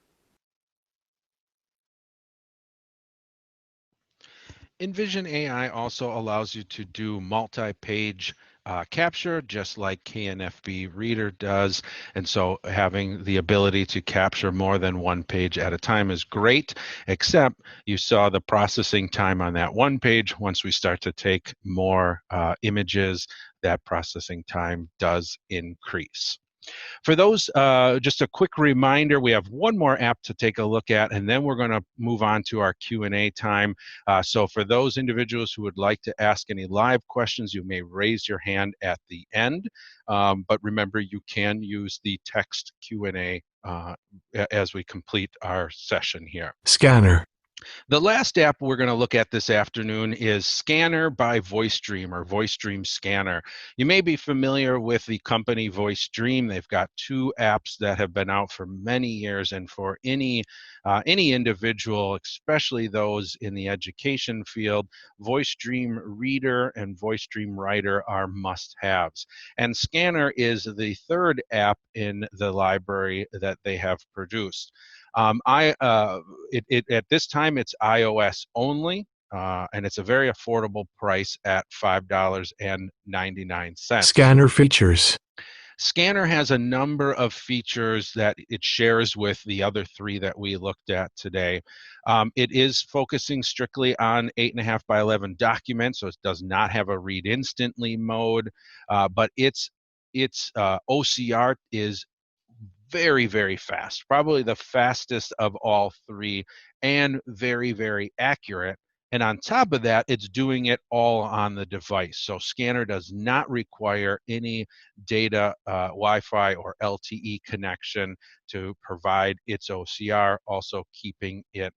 Envision AI also allows you to do multi-page capture, just like Knfb Reader does. And so having the ability to capture more than one page at a time is great, except you saw the processing time on that one page. Once we start to take more images, that processing time does increase. For those, just a quick reminder, we have one more app to take a look at, and then we're going to move on to our Q&A time. So for those individuals who would like to ask any live questions, you may raise your hand at the end. But remember, you can use the text Q&A as we complete our session here. Scanner. The last app we're going to look at this afternoon is Scanner by VoiceStream, or VoiceStream Scanner. You may be familiar with the company VoiceStream. They've got two apps that have been out for many years, and for any individual, especially those in the education field, VoiceStream Reader and VoiceStream Writer are must-haves. And Scanner is the third app in the library that they have produced. At this time, it's iOS only, and it's a very affordable price at $5.99. Scanner features. Scanner has a number of features that it shares with the other three that we looked at today. It is focusing strictly on 8.5 by 11 documents, so it does not have a read instantly mode, but its OCR is very, very fast, probably the fastest of all three, and very, very accurate. And on top of that, it's doing it all on the device. So Scanner does not require any data, Wi-Fi or LTE connection to provide its OCR, also keeping it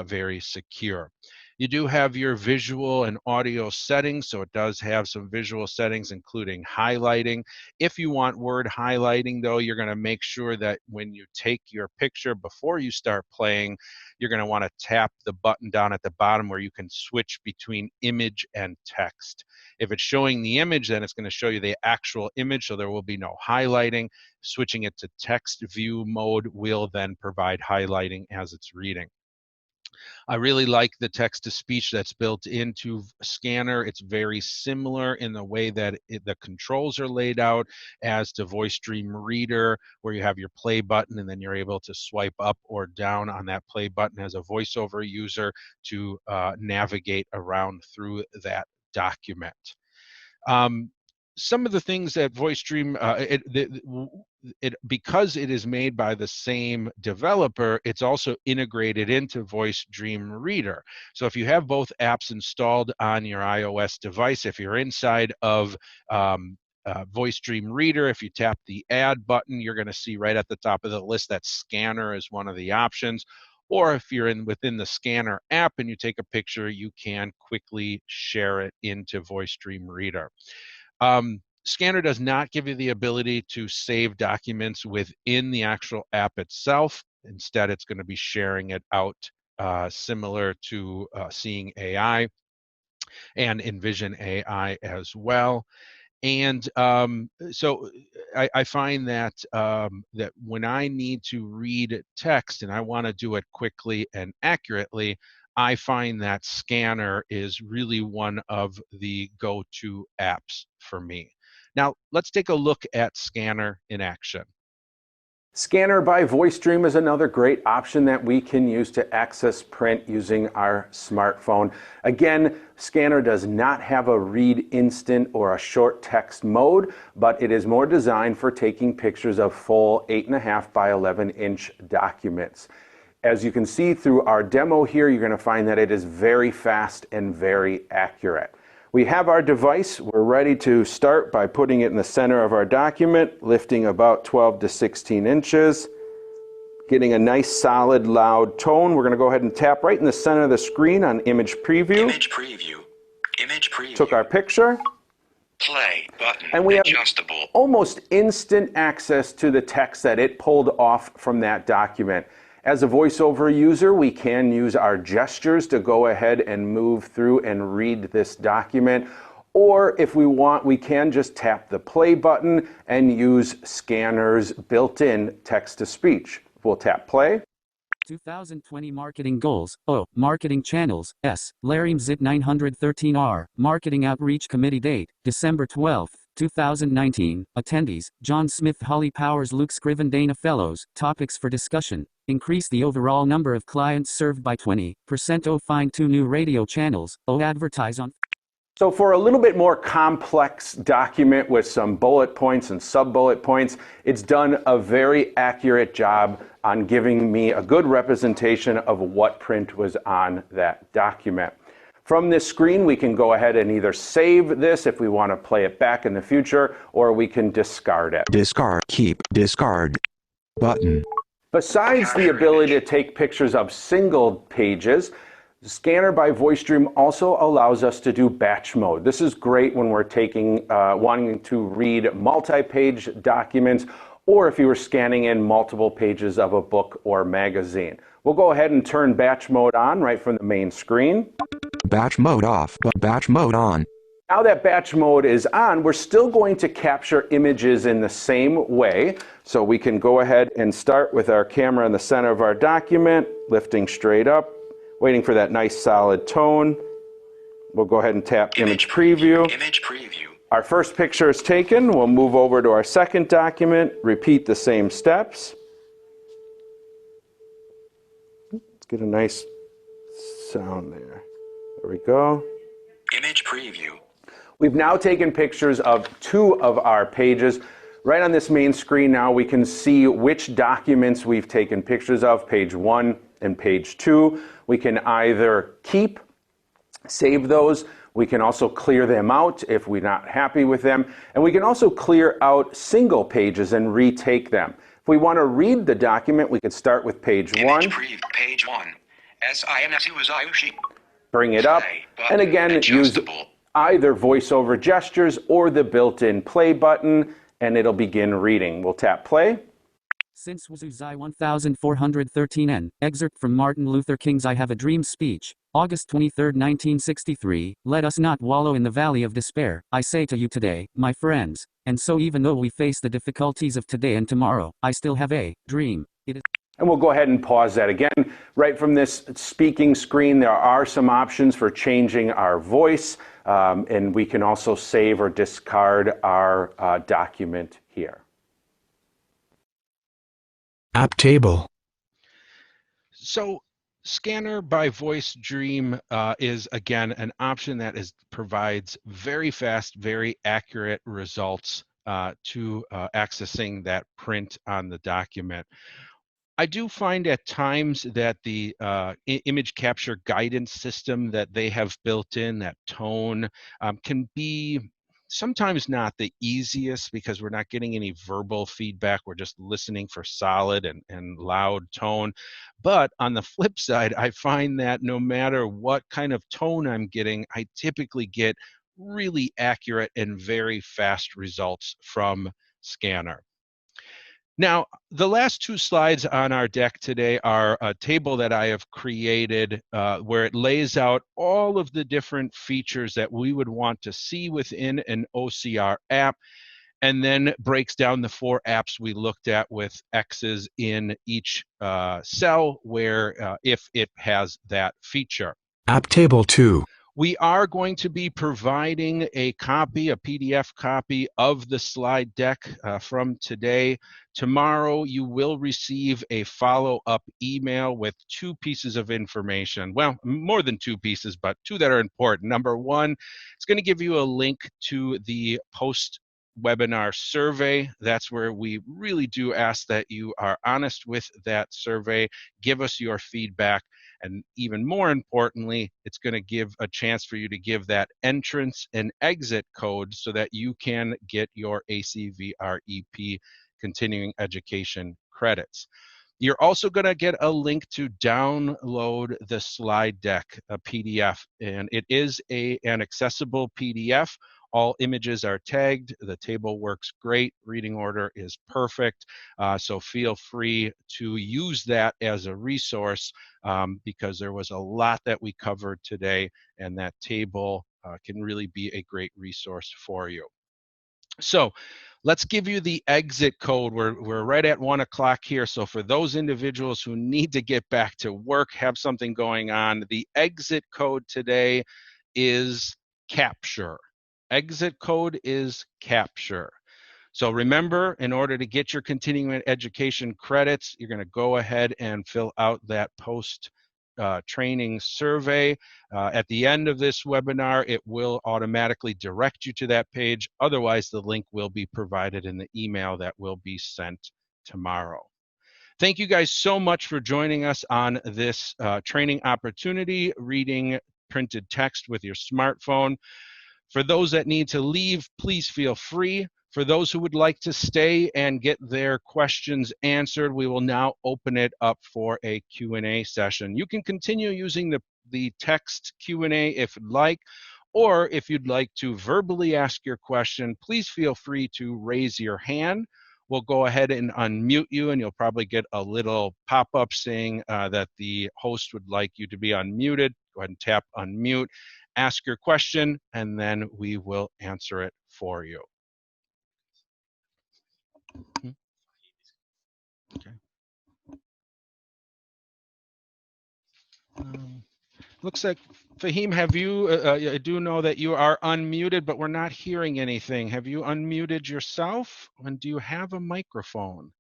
very secure. You do have your visual and audio settings, so it does have some visual settings, including highlighting. If you want word highlighting, though, you're going to make sure that when you take your picture, before you start playing, you're going to want to tap the button down at the bottom where you can switch between image and text. If it's showing the image, then it's going to show you the actual image, so there will be no highlighting. Switching it to text view mode will then provide highlighting as it's reading. I really like the text-to-speech that's built into Scanner. It's very similar in the way that the controls are laid out as to VoiceStream Reader, where you have your play button and then you're able to swipe up or down on that play button as a voiceover user to navigate around through that document. Some of the things that VoiceStream, because it is made by the same developer, it's also integrated into VoiceStream Reader. So if you have both apps installed on your iOS device, if you're inside of VoiceStream Reader, if you tap the Add button, you're going to see right at the top of the list that Scanner is one of the options. Or if you're within the Scanner app and you take a picture, you can quickly share it into VoiceStream Reader. Scanner does not give you the ability to save documents within the actual app itself. Instead, it's going to be sharing it out, similar to Seeing AI and Envision AI as well. And so I find that that when I need to read text and I want to do it quickly and accurately, I find that Scanner is really one of the go-to apps for me. Now, let's take a look at Scanner in action. Scanner by VoiceStream is another great option that we can use to access print using our smartphone. Again, Scanner does not have a read instant or a short text mode, but it is more designed for taking pictures of full 8.5 by 11-inch documents. As you can see through our demo here, you're going to find that it is very fast and very accurate. We have our device. We're ready to start by putting it in the center of our document, lifting about 12 to 16 inches, getting a nice solid loud tone. We're going to go ahead and tap right in the center of the screen on Image Preview. Image preview. Image preview. Took our picture. Play button. And we have adjustable. Almost instant access to the text that it pulled off from that document. As a VoiceOver user, we can use our gestures to go ahead and move through and read this document. Or if we want, we can just tap the play button and use Scanner's built-in text-to-speech. We'll tap play. 2020 Marketing Goals. O. Marketing Channels. S. Larry Mzit 913R. Marketing Outreach Committee Date. December 12, 2019. Attendees. John Smith, Holly Powers, Luke Scriven, Dana Fellows. Topics for discussion. Increase the overall number of clients served by 20%. O. Find 2 new radio channels. O. Advertise on. So for a little bit more complex document with some bullet points and sub-bullet points, it's done a very accurate job on giving me a good representation of what print was on that document. From this screen, we can go ahead and either save this if we want to play it back in the future, or we can discard it. Discard. Keep. Discard. Button. Besides the ability to take pictures of single pages, Scanner by VoiceStream also allows us to do batch mode. This is great when we're wanting to read multi-page documents, or if you were scanning in multiple pages of a book or magazine. We'll go ahead and turn batch mode on right from the main screen. Batch mode off. Batch mode on. Now that batch mode is on, we're still going to capture images in the same way. So we can go ahead and start with our camera in the center of our document, lifting straight up, waiting for that nice solid tone. We'll go ahead and tap Image Preview. Image preview. Our first picture is taken. We'll move over to our second document, repeat the same steps. Let's get a nice sound there. There we go. Image preview. We've now taken pictures of 2 of our pages. Right on this main screen now, we can see which documents we've taken pictures of, page 1 and page 2. We can either keep, save those. We can also clear them out if we're not happy with them. And we can also clear out single pages and retake them. If we want to read the document, we could start with page 1. Page 1. Bring it up. And again, use either VoiceOver gestures or the built-in play button, and it'll begin reading. We'll tap play. Since Wazuzai 1413N, excerpt from Martin Luther King's I Have a Dream speech, August 23, 1963, let us not wallow in the valley of despair, I say to you today, my friends, and so even though we face the difficulties of today and tomorrow, I still have a dream. And we'll go ahead and pause that again. Right from this speaking screen, there are some options for changing our voice, and we can also save or discard our document here. App table. So Scanner by VoiceStream is, again, an option that provides very fast, very accurate results to accessing that print on the document. I do find at times that the image capture guidance system that they have built in, that tone, can be sometimes not the easiest because we're not getting any verbal feedback. We're just listening for solid and loud tone. But on the flip side, I find that no matter what kind of tone I'm getting, I typically get really accurate and very fast results from Scanner. Now, the last two slides on our deck today are a table that I have created where it lays out all of the different features that we would want to see within an OCR app, and then breaks down the 4 apps we looked at with X's in each cell where if it has that feature. App Table 2. We are going to be providing a copy, a PDF copy of the slide deck from today. Tomorrow, you will receive a follow-up email with 2 pieces of information. Well, more than 2 pieces, but 2 that are important. Number 1, it's going to give you a link to the post-webinar survey. That's where we really do ask that you are honest with that survey. Give us your feedback. And even more importantly, it's going to give a chance for you to give that entrance and exit code so that you can get your ACVREP continuing education credits. You're also going to get a link to download the slide deck, a PDF, and it is an accessible PDF. All images are tagged. The table works great. Reading order is perfect. So feel free to use that as a resource because there was a lot that we covered today, and that table can really be a great resource for you. So let's give you the exit code. We're right at 1 o'clock here. So for those individuals who need to get back to work, have something going on, the exit code today is capture. Exit code is capture. So remember, in order to get your continuing education credits, you're going to go ahead and fill out that post-training survey. At the end of this webinar, it will automatically direct you to that page. Otherwise, the link will be provided in the email that will be sent tomorrow. Thank you guys so much for joining us on this training opportunity, reading printed text with your smartphone. For those that need to leave, please feel free. For those who would like to stay and get their questions answered, we will now open it up for a Q&A session. You can continue using the text Q&A if you'd like, or if you'd like to verbally ask your question, please feel free to raise your hand. We'll go ahead and unmute you, and you'll probably get a little pop-up saying that the host would like you to be unmuted. Go ahead and tap unmute. Ask your question, and then we will answer it for you. Okay. Looks like, Fahim, have you, I do know that you are unmuted, but we're not hearing anything. Have you unmuted yourself? And do you have a microphone?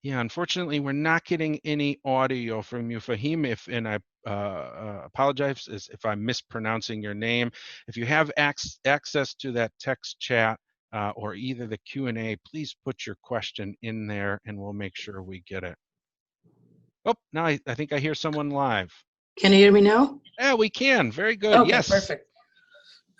Yeah, unfortunately, we're not getting any audio from you, Fahim. And I apologize if I'm mispronouncing your name. If you have access to that text chat or either the Q&A, please put your question in there, and we'll make sure we get it. Oh, now I think I hear someone live. Can you hear me now? Yeah, we can. Very good. Okay, yes. Perfect.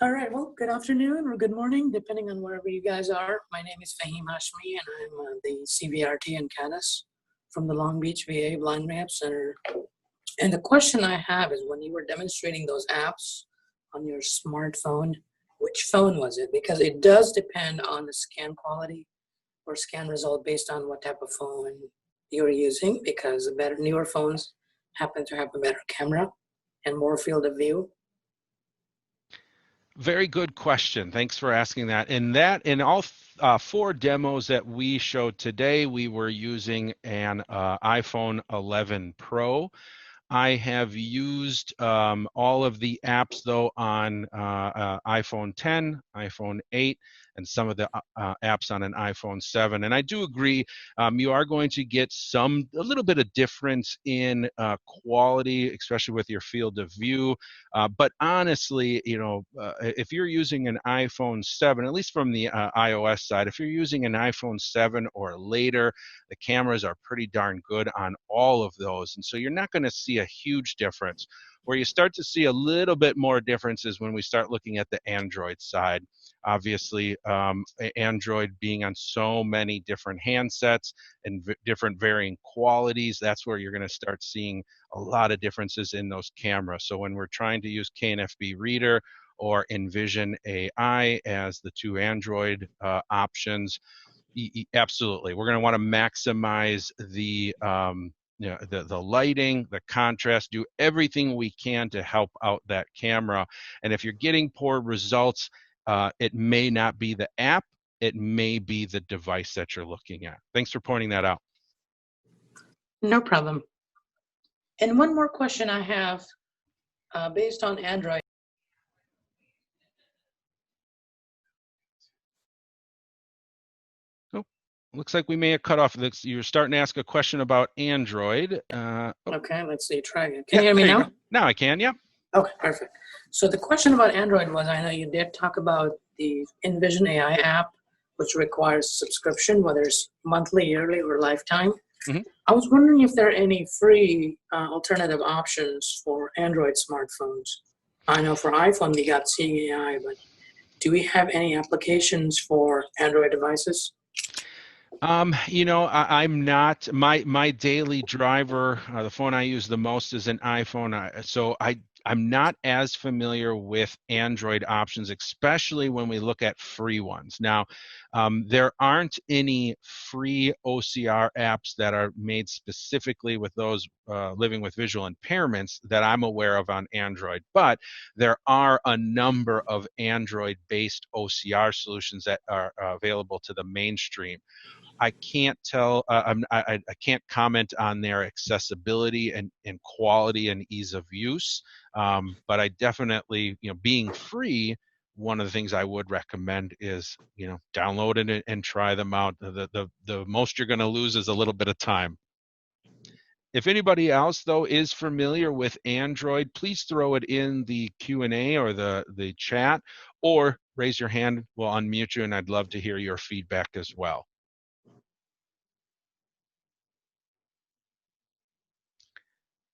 All right. Well, good afternoon or good morning, depending on wherever you guys are. My name is Fahim Hashmi, and I'm the CVRT in Caddis from the Long Beach VA Blind Rehab Center. And the question I have is, when you were demonstrating those apps on your smartphone, which phone was it? Because it does depend on the scan quality or scan result based on what type of phone you're using, because the better newer phones happen to have a better camera and more field of view. Very good question. Thanks for asking that. In all 4 demos that we showed today, we were using an iPhone 11 Pro. I have used all of the apps, though, on iPhone 10, iPhone 8, and some of the apps on an iPhone 7. And I do agree, you are going to get a little bit of difference in quality, especially with your field of view. But honestly, if you're using an iPhone 7, at least from the iOS side, if you're using an iPhone 7 or later, the cameras are pretty darn good on all of those. And so you're not going to see a huge difference. Where you start to see a little bit more differences when we start looking at the Android side. Obviously, Android being on so many different handsets and different varying qualities, that's where you're going to start seeing a lot of differences in those cameras. So when we're trying to use Knfb Reader or Envision AI as the two Android options, absolutely, we're going to want to maximize the the lighting, the contrast, do everything we can to help out that camera. And if you're getting poor results, it may not be the app, it may be the device that you're looking at. Thanks for pointing that out. No problem. And one more question I have based on Android. Oh, looks like we may have cut off this. You're starting to ask a question about Android. Okay, let's see, try again. Can you hear me now? Now I can, yeah. Okay, perfect. So the question about Android was, I know you did talk about the Envision AI app, which requires subscription, whether it's monthly, yearly, or lifetime. Mm-hmm. I was wondering if there are any free alternative options for Android smartphones. I know for iPhone we got Seeing AI, but do we have any applications for Android devices? You know, I'm not, my daily driver, the phone I use the most is an iPhone. So I'm not as familiar with Android options, especially when we look at free ones. Now, there aren't any free OCR apps that are made specifically with those living with visual impairments that I'm aware of on Android, but there are a number of Android-based OCR solutions that are available to the mainstream. I can't tell, I can't comment on their accessibility and quality and ease of use, but I definitely, being free, one of the things I would recommend is, download it and try them out. The most you're going to lose is a little bit of time. If anybody else, though, is familiar with Android, please throw it in the Q&A or the chat, or raise your hand. We'll unmute you, and I'd love to hear your feedback as well.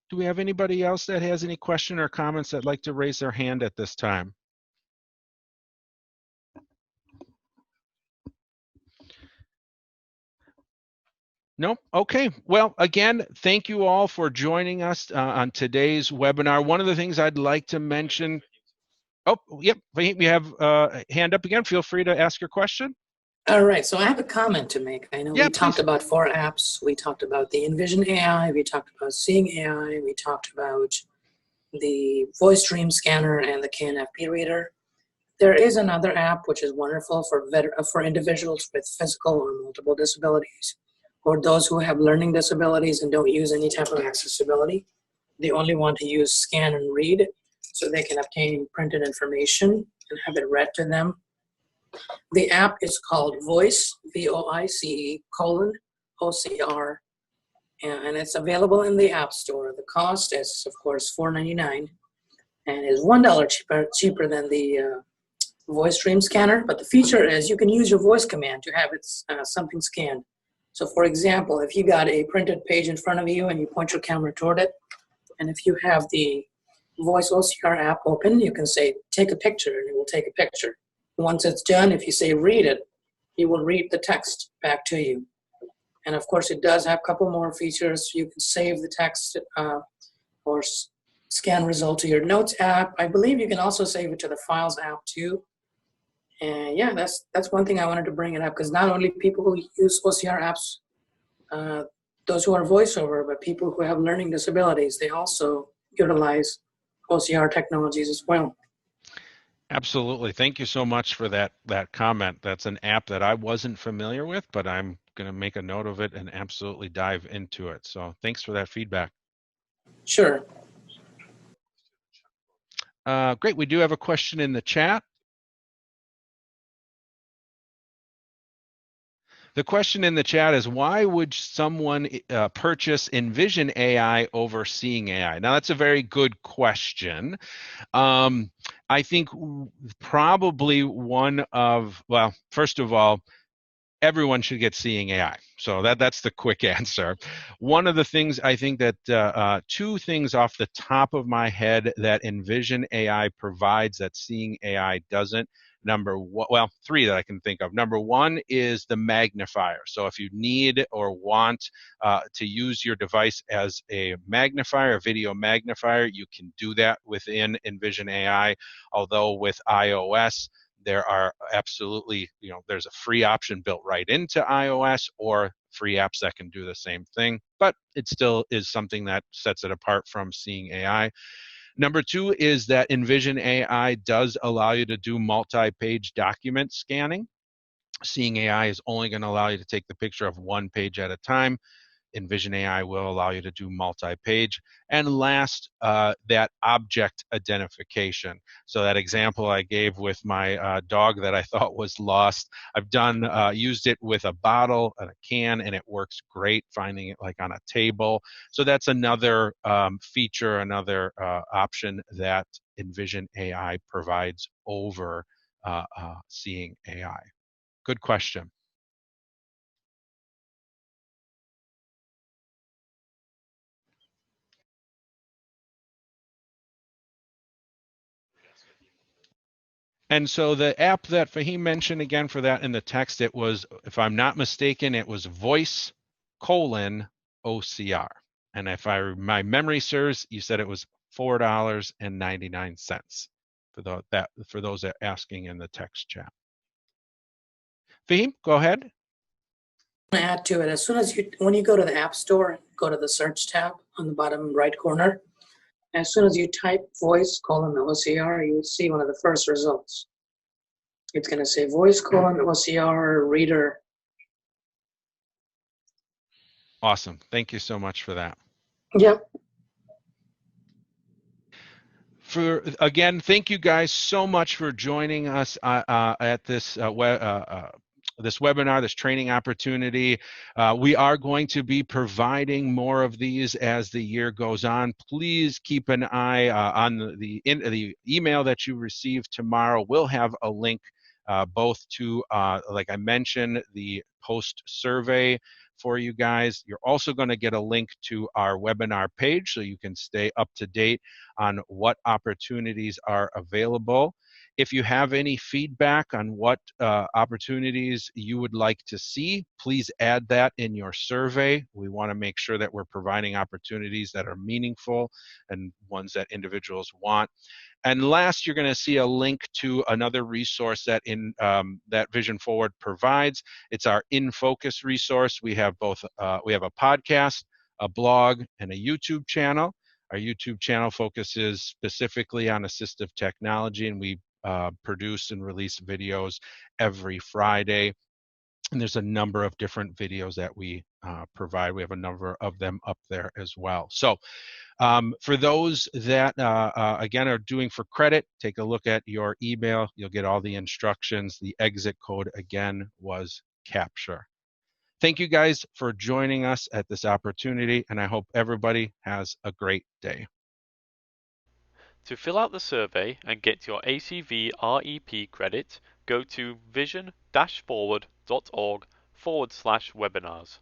Do we have anybody else that has any question or comments that'd like to raise their hand at this time? Nope. Okay. Well, again, thank you all for joining us on today's webinar. One of the things I'd like to mention. Oh, yep. We have a hand up again. Feel free to ask your question. All right. So I have a comment to make. I know we talked about 4 apps. We talked about the Envision AI. We talked about Seeing AI. We talked about the voice dream scanner and the Knfb Reader. There is another app which is wonderful for individuals with physical or multiple disabilities, or those who have learning disabilities and don't use any type of accessibility. They only want to use scan and read so they can obtain printed information and have it read to them. The app is called Voice, VOICE, OCR, and it's available in the App Store. The cost is, of course, $4.99 and is $1 cheaper than the voice dream scanner, but the feature is you can use your voice command to have it something scanned. So for example, if you got a printed page in front of you and you point your camera toward it, and if you have the Voice OCR app open, you can say, take a picture, and it will take a picture. Once it's done, if you say read it, it will read the text back to you. And of course, it does have a couple more features. You can save the text or scan result to your Notes app. I believe you can also save it to the Files app too. And yeah, that's one thing I wanted to bring it up, because not only people who use OCR apps, those who are voiceover, but people who have learning disabilities, they also utilize OCR technologies as well. Absolutely. Thank you so much for that comment. That's an app that I wasn't familiar with, but I'm going to make a note of it and absolutely dive into it. So thanks for that feedback. Sure. Great. We do have a question in the chat. The question in the chat is, why would someone purchase Envision AI over Seeing AI? Now, that's a very good question. I think probably one of, well, first of all, everyone should get Seeing AI. So that's the quick answer. One of the things I think that two things off the top of my head that Envision AI provides that Seeing AI doesn't. Well, three that I can think of. Number one is the magnifier. So if you need or want to use your device as a magnifier, a video magnifier, you can do that within Envision AI. Although with iOS, there are absolutely, there's a free option built right into iOS or free apps that can do the same thing, but it still is something that sets it apart from Seeing AI. Number two is that Envision AI does allow you to do multi-page document scanning. Seeing AI is only going to allow you to take the picture of one page at a time. Envision AI will allow you to do multi-page. And last, that object identification. So that example I gave with my dog that I thought was lost, I've used it with a bottle and a can, and it works great, finding it like on a table. So that's another feature, another option that Envision AI provides over Seeing AI. Good question. And so the app that Fahim mentioned again for that in the text, it was, if I'm not mistaken, it was voice : OCR. And if my memory serves, you said it was $4.99 for those that asking in the text chat. Fahim, go ahead. I add to it, as soon as when you go to the App Store, go to the search tab on the bottom right corner. As soon as you type voice : OCR, you will see one of the first results. It's going to say voice : OCR reader. Awesome. Thank you so much for that. Yep. Again, thank you guys so much for joining us at this this webinar, this training opportunity. We are going to be providing more of these as the year goes on. Please keep an eye on the email that you receive tomorrow. We'll have a link both to, like I mentioned, the post survey for you guys. You're also going to get a link to our webinar page so you can stay up to date on what opportunities are available. If you have any feedback on what opportunities you would like to see, please add that in your survey. We want to make sure that we're providing opportunities that are meaningful and ones that individuals want. And last, you're going to see a link to another resource that that Vision Forward provides. It's our In Focus resource. We have both. We have a podcast, a blog, and a YouTube channel. Our YouTube channel focuses specifically on assistive technology, and we produce and release videos every Friday. And there's a number of different videos that we provide. We have a number of them up there as well. So for those that, again, are doing for credit, take a look at your email. You'll get all the instructions. The exit code, again, was CAPTURE. Thank you guys for joining us at this opportunity, and I hope everybody has a great day. To fill out the survey and get your ACV REP credit, go to vision-forward.org/webinars.